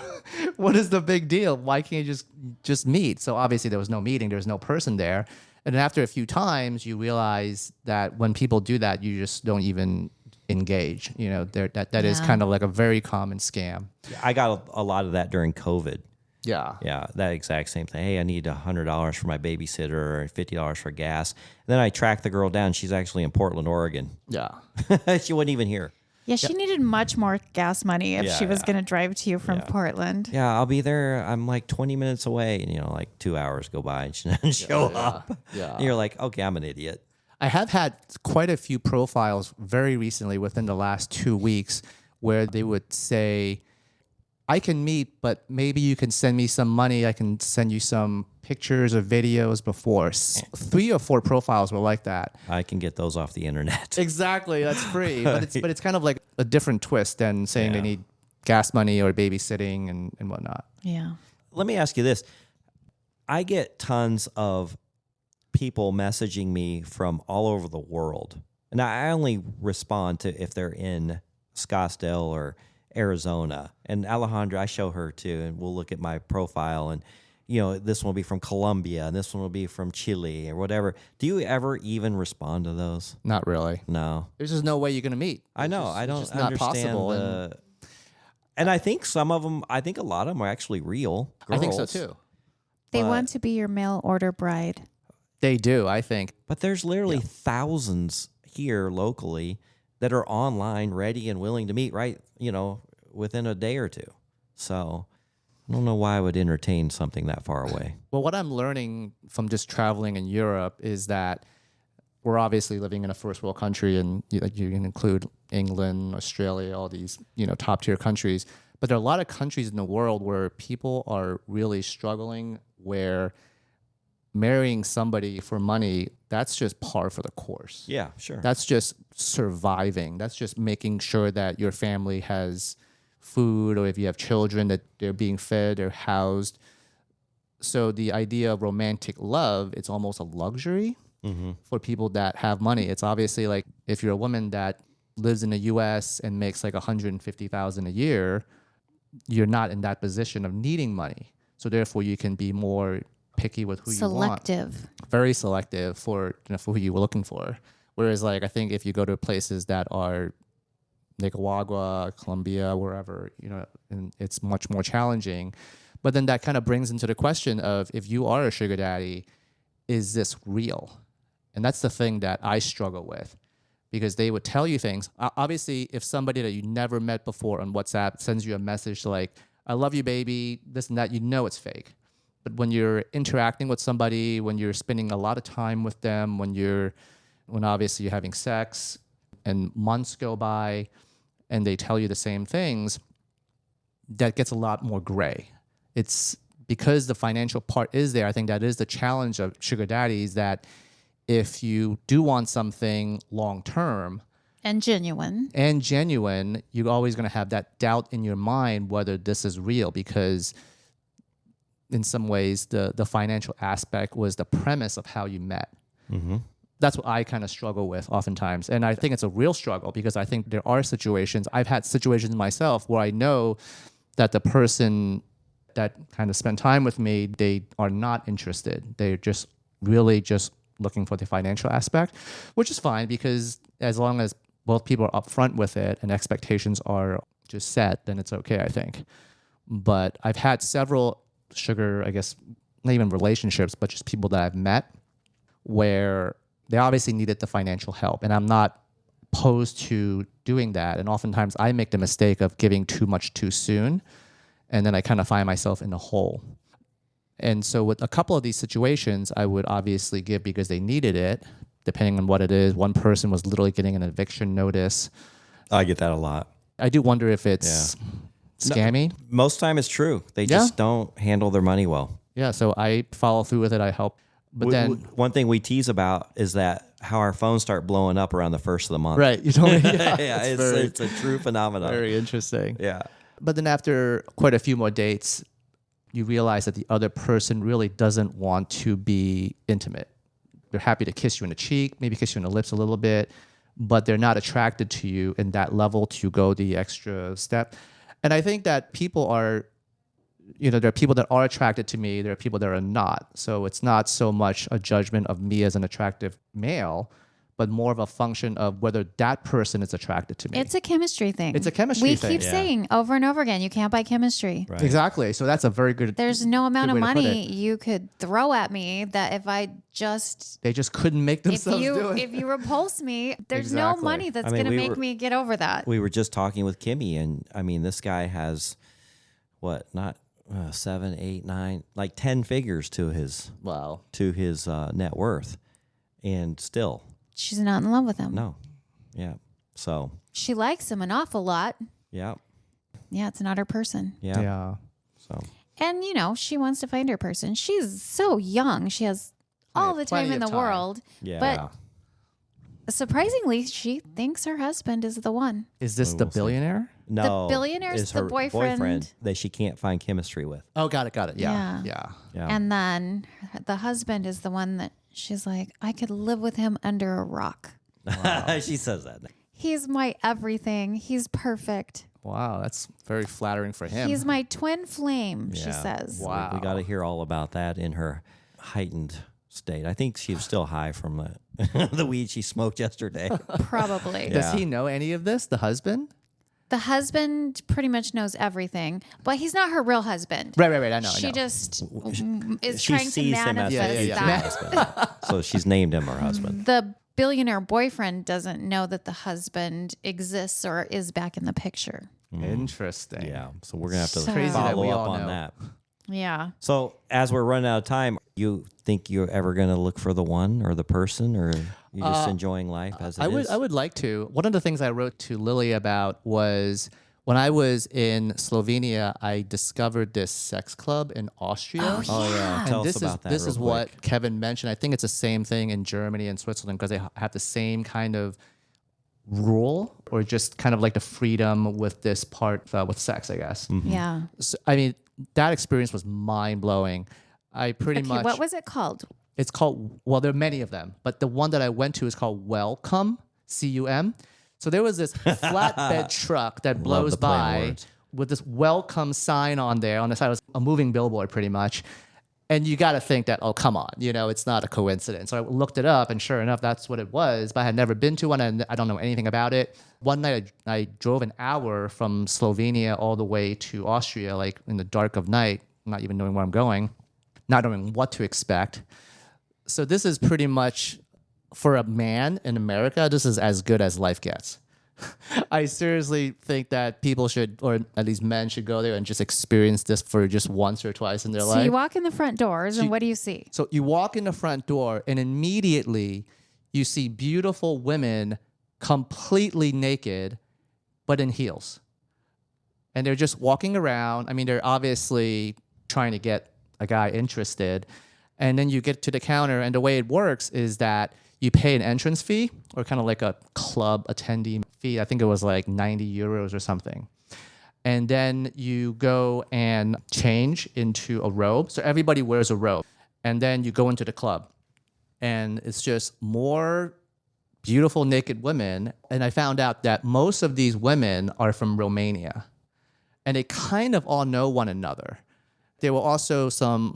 What is the big deal? Why can't you just meet? So obviously there was no meeting. There was no person there. And then after a few times, you realize that when people do that, you just don't even engage. That is kind of like a very common scam. I got a lot of that during COVID. Yeah. Yeah, that exact same thing. Hey, I need $100 for my babysitter or $50 for gas. And then I tracked the girl down. She's actually in Portland, Oregon. Yeah. She wasn't even here. Yeah, she needed much more gas money if she was going to drive to you from Portland. Yeah, I'll be there. I'm like 20 minutes away. And, like 2 hours go by and she doesn't show up. Yeah. And you're like, okay, I'm an idiot. I have had quite a few profiles very recently within the last 2 weeks where they would say, I can meet, but maybe you can send me some money. I can send you some pictures or videos before. 3 or 4 profiles were like that. I can get those off the internet. Exactly. That's free. But it's kind of like a different twist than saying they need gas money or babysitting and whatnot. Yeah. Let me ask you this. I get tons of people messaging me from all over the world. And I only respond to if they're in Scottsdale or Arizona. And Alejandra, I show her too, and we'll look at my profile and this one will be from Colombia and this one will be from Chile or whatever. Do you ever even respond to those? Not really. No. There's just no way you're going to meet. I know. I don't it's just not understand possible. the And I think some of them, I think a lot of them are actually real girls. I think so too. They But- want to be your mail order bride. They do, I think. But there's literally thousands here locally that are online, ready and willing to meet right, within a day or two. So I don't know why I would entertain something that far away. Well, what I'm learning from just traveling in Europe is that we're obviously living in a first world country, and you can include England, Australia, all these top tier countries. But there are a lot of countries in the world where people are really struggling, where marrying somebody for money, that's just par for the course. Yeah, sure. That's just surviving. That's just making sure that your family has food, or if you have children, that they're being fed, they're housed. So the idea of romantic love, it's almost a luxury for people that have money. It's obviously like if you're a woman that lives in the US and makes like $150,000 a year, you're not in that position of needing money. So therefore you can be more picky with who you want. Selective. Very selective for for who you were looking for. Whereas like I think if you go to places that are Nicaragua, Colombia, wherever, and it's much more challenging. But then that kind of brings into the question of, if you are a sugar daddy, is this real? And that's the thing that I struggle with, because they would tell you things. Obviously, if somebody that you never met before on WhatsApp sends you a message like, I love you, baby, this and that, it's fake. But when you're interacting with somebody, when you're spending a lot of time with them, when obviously you're having sex and months go by and they tell you the same things, that gets a lot more gray. It's because the financial part is there. I think that is the challenge of sugar daddies, that if you do want something long term And genuine. you're always going to have that doubt in your mind whether this is real, because in some ways the financial aspect was the premise of how you met. That's what I kind of struggle with oftentimes. And I think it's a real struggle, because I think there are situations, I've had situations myself where I know that the person that kind of spent time with me, they are not interested. They're just really just looking for the financial aspect, which is fine, because as long as both people are upfront with it and expectations are just set, then it's okay, I think. But I've had several sugar, I guess, not even relationships, but just people that I've met where they obviously needed the financial help. And I'm not opposed to doing that. And oftentimes I make the mistake of giving too much too soon. And then I kind of find myself in a hole. And so with a couple of these situations, I would obviously give because they needed it, depending on what it is. One person was literally getting an eviction notice. I get that a lot. I do wonder if it's scammy. Most time it's true. They just don't handle their money well. Yeah, so I follow through with it. I help. But then... one thing we tease about is that how our phones start blowing up around the first of the month. Right. You told me. Yeah, it's a true phenomenon. Very interesting. Yeah. But then after quite a few more dates, you realize that the other person really doesn't want to be intimate. They're happy to kiss you in the cheek, maybe kiss you in the lips a little bit, but they're not attracted to you in that level to go the extra step. And I think that people are, there are people that are attracted to me, there are people that are not. So it's not so much a judgment of me as an attractive male, but more of a function of whether that person is attracted to me. It's a chemistry thing. It's a chemistry thing. We keep saying over and over again, you can't buy chemistry. Right. Exactly. So that's a very good... There's no amount of way to put money it. you could throw at me that if I just... They just couldn't make themselves do it. If you repulse me, there's no Exactly. money that's I mean, going to we make me get over that. We were just talking with Kimmy, and I mean, this guy has not 7, 8, 9, like 10 figures to his Wow. net worth, and still She's not in love with him. no, yeah. So She likes him an awful lot. yeah, Yeah, it's not her person. yeah. So And, she wants to find her person. She's so young. She has all the time plenty in the of time. world. yeah. But surprisingly, she thinks her husband is the one. Is this the We'll see. billionaire? No, billionaire's is the her boyfriend. that she can't find chemistry with. Oh, got it. Yeah. Yeah, And then the husband is the one that she's like, I could live with him under a rock. she says that. He's my everything. He's perfect. Wow, that's very flattering for him. He's my twin flame, she Yeah. says. Wow. We got to hear all about that in her heightened state. I think she was still high from the the weed she smoked yesterday. Probably. Does Yeah. he know any of this, the husband? the husband pretty much knows everything, but he's not her real husband. Right. I know. She I know. just is She trying to sees him as manifest her future that. husband. So she's named him her husband. The billionaire boyfriend doesn't know that the husband exists or is back in the picture. Interesting. Yeah. So we're going to have to So- Crazy that we follow all up on know. that. Yeah. So as we're running out of time, you think you're ever going to look for the one or the person, or you just enjoying life as it is? I would like to. One of the things I wrote to Lily about was when I was in Slovenia, I discovered this sex club in Austria. Oh yeah, And tell this us about that. This real is quick. what Kevin mentioned. I think it's the same thing in Germany and Switzerland because they have the same kind of rule or just kind of like the freedom with this part with sex, I guess. Yeah. So, I mean, that experience was mind blowing. I pretty Okay, much. what was it called? It's called, well, there are many of them, but the one that I went to is called Welcome, C-U-M. So there was this flatbed truck that blows the play on by words. with this welcome sign on there. On the side was a moving billboard pretty much. And you got to think that, oh, come on, it's not a coincidence. So I looked it up and sure enough, that's what it was. But I had never been to one and I don't know anything about it. One night I drove an hour from Slovenia all the way to Austria, like in the dark of night, not even knowing where I'm going, not knowing what to expect. So this is pretty much, for a man in America, this is as good as life gets. I seriously think that people should, or at least men should go there and just experience this for just once or twice in their So life. you walk in the front doors, and what do you see? So you walk in the front door and immediately you see beautiful women completely naked, but in heels. And they're just walking around. I mean, they're obviously trying to get a guy interested. And then you get to the counter, and the way it works is that you pay an entrance fee or kind of like a club attendee fee. I think it was like 90 euros or something. And then you go and change into a robe. So everybody wears a robe. And then you go into the club. And it's just more beautiful naked women. And I found out that most of these women are from Romania. And they kind of all know one another. There were also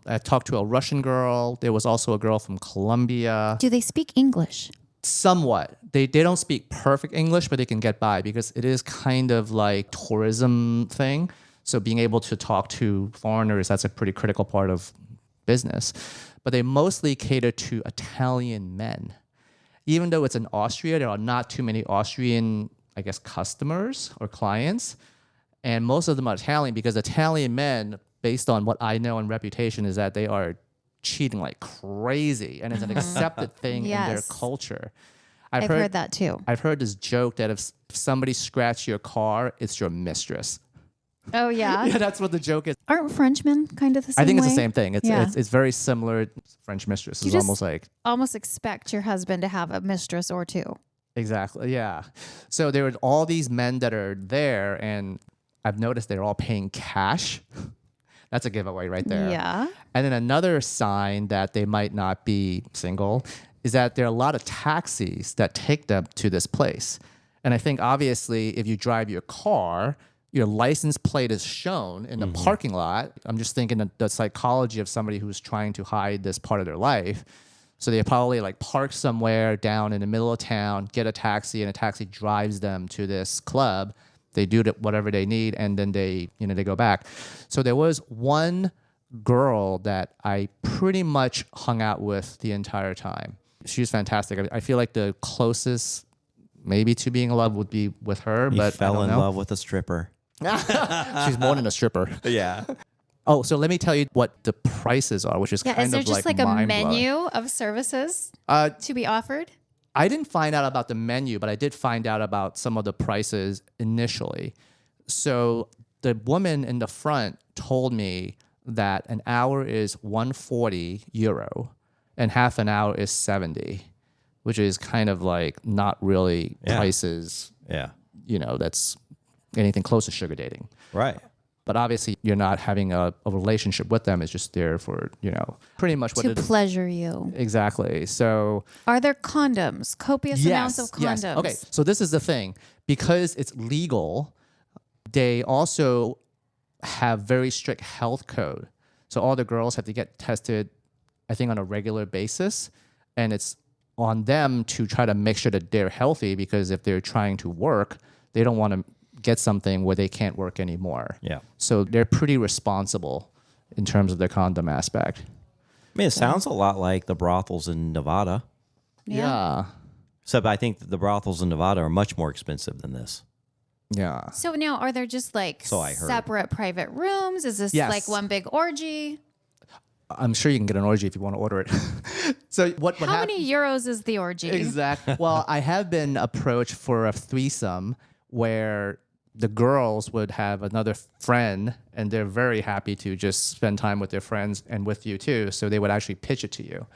I talked to a Russian girl. There was also a girl from Colombia. Do they speak English? Somewhat. They don't speak perfect English, but they can get by because it is kind of like tourism thing. So being able to talk to foreigners, that's a pretty critical part of business. But they mostly cater to Italian men. Even though it's in Austria, there are not too many Austrian, I guess, customers or clients. And most of them are Italian because Italian men, based on what I know and reputation, is that they are cheating like crazy. And it's an accepted thing in their Yes. culture. I've heard that too. I've heard this joke that if somebody scratched your car, it's your mistress. Oh, yeah. Yeah, that's what the joke is. Aren't Frenchmen kind of the same I think it's way? the same thing. It's, Yeah. it's very similar. French mistress You is just- almost like Almost expect your husband to have a mistress or two. exactly, yeah. So there are all these men that are there, and I've noticed they're all paying cash. That's a giveaway right there. Yeah. And then another sign that they might not be single is that there are a lot of taxis that take them to this place. And I think obviously if you drive your car, your license plate is shown in the parking lot. I'm just thinking of the psychology of somebody who's trying to hide this part of their life. So they probably like park somewhere down in the middle of town, get a taxi, and a taxi drives them to this club. They do whatever they need, and then they go back. So there was one girl that I pretty much hung out with the entire time. She was fantastic. I feel like the closest maybe to being in love would be with her, You but I fell don't in know. love with a stripper. She's more than a stripper. Yeah. Oh, so let me tell you what the prices are, which is Yeah. kind Is there of just like a mind-blowing. menu of services to be offered? I didn't find out about the menu, but I did find out about some of the prices initially. So the woman in the front told me that an hour is 140 euro and half an hour is 70, which is kind of like not really Yeah. prices, Yeah. that's anything close to sugar dating. Right. But obviously you're not having a relationship with them. It's just there for, pretty much what To it is. pleasure you. Exactly. So Are there condoms? Copious amounts of condoms. yes. Okay, so this is the thing. Because it's legal, they also have very strict health code. So all the girls have to get tested, I think, on a regular basis. And it's on them to try to make sure that they're healthy because if they're trying to work, they don't want to get something where they can't work anymore. Yeah. So they're pretty responsible in terms of the condom aspect. I mean, it sounds a lot like the brothels in Nevada. Yeah. Except I think that the brothels in Nevada are much more expensive than this. Yeah. So now, are there just like So I heard. separate private rooms? Is this Yes. like one big orgy? I'm sure you can get an orgy if you want to order it. So what How many euros is the orgy? Exactly. Well, I have been approached for a threesome where the girls would have another friend and they're very happy to just spend time with their friends and with you too. So they would actually pitch it to you.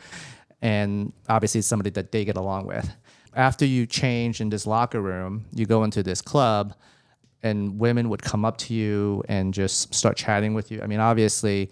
And obviously it's somebody that they get along with. After you change in this locker room, you go into this club and women would come up to you and just start chatting with you. I mean, obviously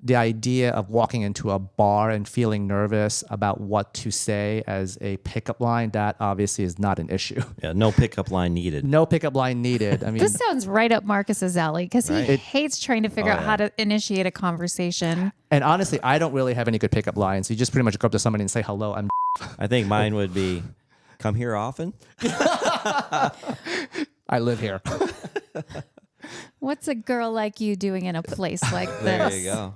the idea of walking into a bar and feeling nervous about what to say as a pickup line, that obviously is not an issue. Yeah, no pickup line needed. No pickup line needed. I mean, This sounds right up Marcus's alley because he Right? hates trying to figure out how to initiate a conversation. and honestly, I don't really have any good pickup lines. You just pretty much go up to somebody and say, hello, I'm I think mine would be, come here often. I live here. What's a girl like you doing in a place like this? There you go.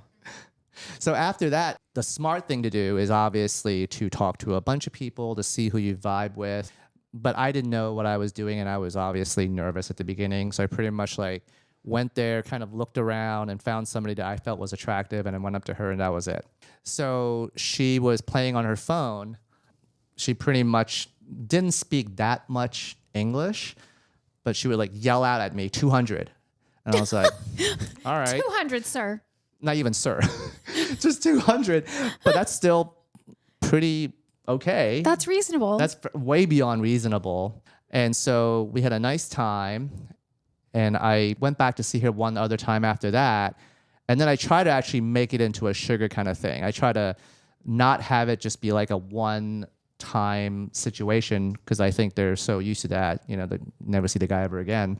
So after that, the smart thing to do is obviously to talk to a bunch of people to see who you vibe with. But I didn't know what I was doing, and I was obviously nervous at the beginning. So I pretty much like went there, kind of looked around, and found somebody that I felt was attractive, and I went up to her, and that was it. So she was playing on her phone. She pretty much didn't speak that much English, but she would like yell out at me, 200. And I was like, all right. 200, sir. Not even sir, just 200. But that's still pretty okay. That's reasonable. That's way beyond reasonable. And so we had a nice time. And I went back to see her one other time after that. And then I try to actually make it into a sugar kind of thing. I try to not have it just be like a one-time situation because I think they're so used to that, you know, they never see the guy ever again.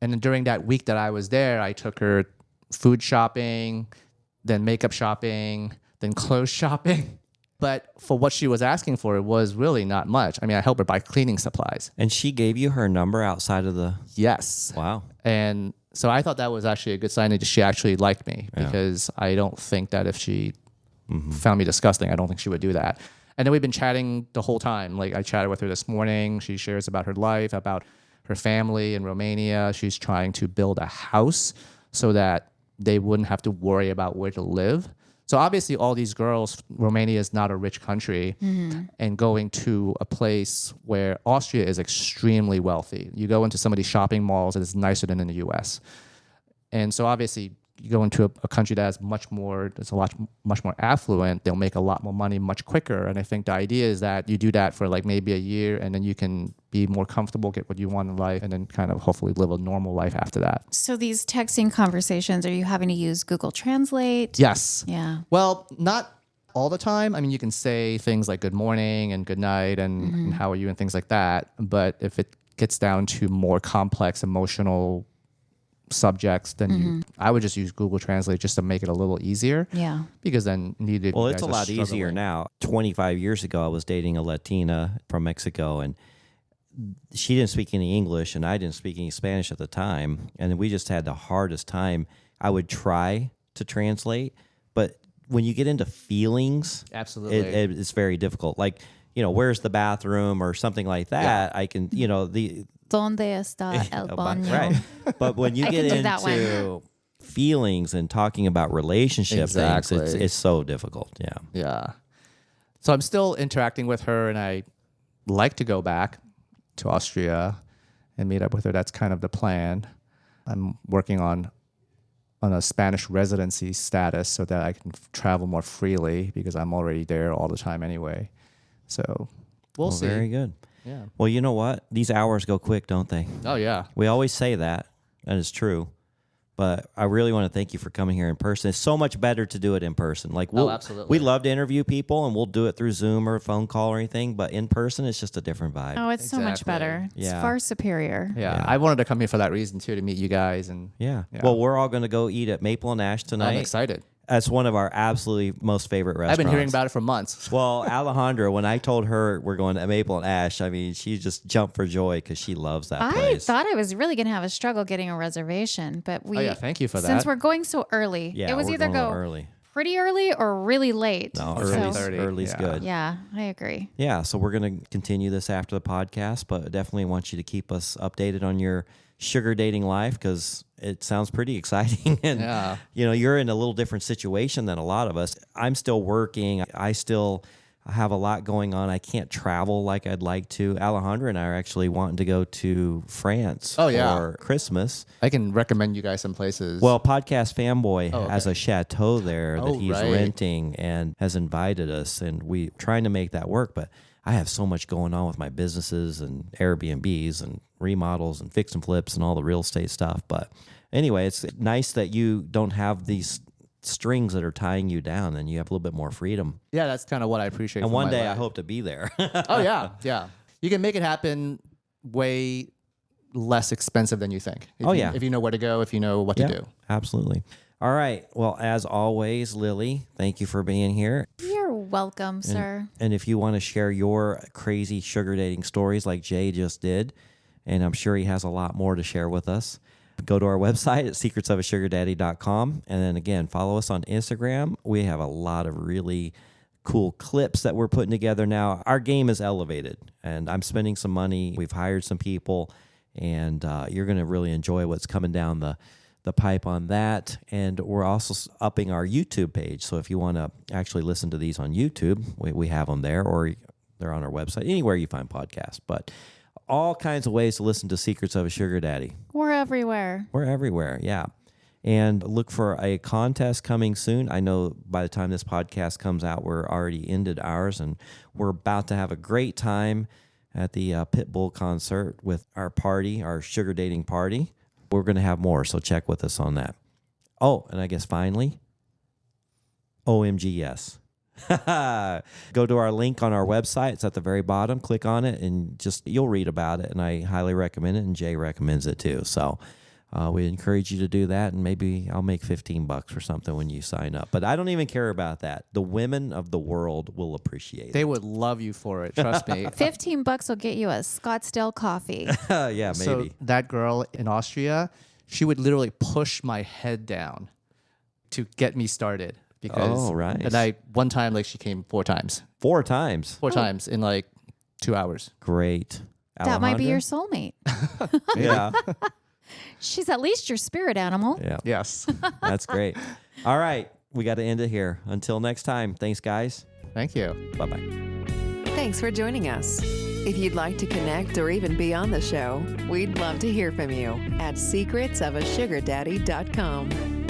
And then during that week that I was there, I took her food shopping, then makeup shopping, then clothes shopping. But for what she was asking for, it was really not much. I mean, I helped her buy cleaning supplies. And she gave you her number outside of the... Yes. Wow. And so I thought that was actually a good sign that she actually liked me because I don't think that if she found me disgusting, I don't think she would do that. And then we've been chatting the whole time. Like I chatted with her this morning. She shares about her life, about her family in Romania. She's trying to build a house so that they wouldn't have to worry about where to live. So obviously all these girls, Romania is not a rich country, and going to a place where Austria is extremely wealthy. You go into some of these shopping malls and it's nicer than in the US. And so obviously you go into a country that has much more affluent, they'll make a lot more money much quicker. And I think the idea is that you do that for like maybe a year and then you can be more comfortable, get what you want in life, and then kind of hopefully live a normal life after that. So these texting conversations, are you having to use Google Translate? Yes. Yeah. Well, not all the time. I mean, you can say things like good morning and good night and how are you and things like that. But if it gets down to more complex emotional subjects, then I would just use Google Translate just to make it a little easier. Yeah. Because then neither. Well, you it's a guys are lot easier struggling. now. 25 years ago, I was dating a Latina from Mexico, and she didn't speak any English, and I didn't speak any Spanish at the time. And we just had the hardest time. I would try to translate, but when you get into feelings, Absolutely. it's very difficult. Like, you know, where's the bathroom or something like that? I can, you know, ¿Dónde está el baño? Right. But when you I get can do that into feelings and talking about relationship things, Exactly. it's so difficult. Yeah. Yeah. So I'm still interacting with her, and I like to go back to Austria and meet up with her. That's kind of the plan. I'm working on a Spanish residency status so that I can travel more freely because I'm already there all the time anyway. So we'll see. Very good. Yeah. Well, you know what? These hours go quick, don't they? Oh, yeah. We always say that, and it's true. But I really want to thank you for coming here in person. It's so much better to do it in person. Like absolutely. We love to interview people, and we'll do it through Zoom or phone call or anything. But in person, it's just a different vibe. Oh, it's so much Exactly. better. It's Yeah. far superior. Yeah. I wanted to come here for that reason, too, to meet you guys. And Yeah. Yeah. Well, we're all going to go eat at Maple and Ash tonight. I'm excited. That's one of our absolutely most favorite restaurants. I've been hearing about it for months. Well, Alejandra, when I told her we're going to Maple and Ash, I mean, she just jumped for joy because she loves that I place. thought I was really going to have a struggle getting a reservation, but we. Oh yeah, thank you for that. Since we're going so early, Yeah, it was we're either going a go little early. pretty early or really late. No, Or early's, 10:30, early's yeah. good. Yeah, I agree. Yeah, so we're going to continue this after the podcast, but definitely want you to keep us updated on your sugar dating life because it sounds pretty exciting. And, Yeah. you're in a little different situation than a lot of us. I'm still working. I still have a lot going on. I can't travel like I'd like to. Alejandra and I are actually wanting to go to France Oh, yeah. for Christmas. I can recommend you guys some places. Well, Podcast Fanboy Oh, okay. has a chateau there that Oh, he's right. renting and has invited us, and we trying to make that work. But I have so much going on with my businesses and Airbnbs and remodels and fix and flips and all the real estate stuff. But anyway, it's nice that you don't have these strings that are tying you down and you have a little bit more freedom. yeah, that's kind of what I appreciate. And from one my day I life. hope to be there. Oh yeah, yeah. You can make it happen way less expensive than you think. Oh, yeah. If you know where to go, if you know what Yeah, to do. absolutely. All right. Well, as always, Lily, thank you for being here. You're welcome, sir. And if you want to share your crazy sugar dating stories like Jay just did, and I'm sure he has a lot more to share with us, go to our website at secretsofasugardaddy.com. And then again, follow us on Instagram. We have a lot of really cool clips that we're putting together now. Our game is elevated, and I'm spending some money. We've hired some people, and you're going to really enjoy what's coming down the pipe on that. And we're also upping our YouTube page. So if you want to actually listen to these on YouTube, we have them there, or they're on our website, anywhere you find podcasts. But all kinds of ways to listen to Secrets of a Sugar Daddy. We're everywhere. We're everywhere, yeah. And look for a contest coming soon. I know by the time this podcast comes out, we're already ended ours, and we're about to have a great time at the Pitbull concert with our party, our sugar dating party. We're going to have more, so check with us on that. Oh, and I guess finally, OMG, yes. Go to our link on our website. It's at the very bottom. Click on it, and you'll read about it, and I highly recommend it, and Jay recommends it too. So we encourage you to do that, and maybe I'll make $15 or something when you sign up. But I don't even care about that. The women of the world will appreciate They it. would love you for it. Trust me. $15 will get you a Scottsdale coffee. Yeah, So maybe. that girl in Austria, she would literally push my head down to get me started. Because Oh, right. And one time, like, she came 4 times. 4 times. 4 times in like 2 hours. Great. That might be Alejandra? your soulmate. Yeah. She's at least your spirit animal. Yeah. Yes. That's great. All right. We got to end it here. Until next time. Thanks, guys. Thank you. Bye-bye. Thanks for joining us. If you'd like to connect or even be on the show, we'd love to hear from you at secretsofasugardaddy.com.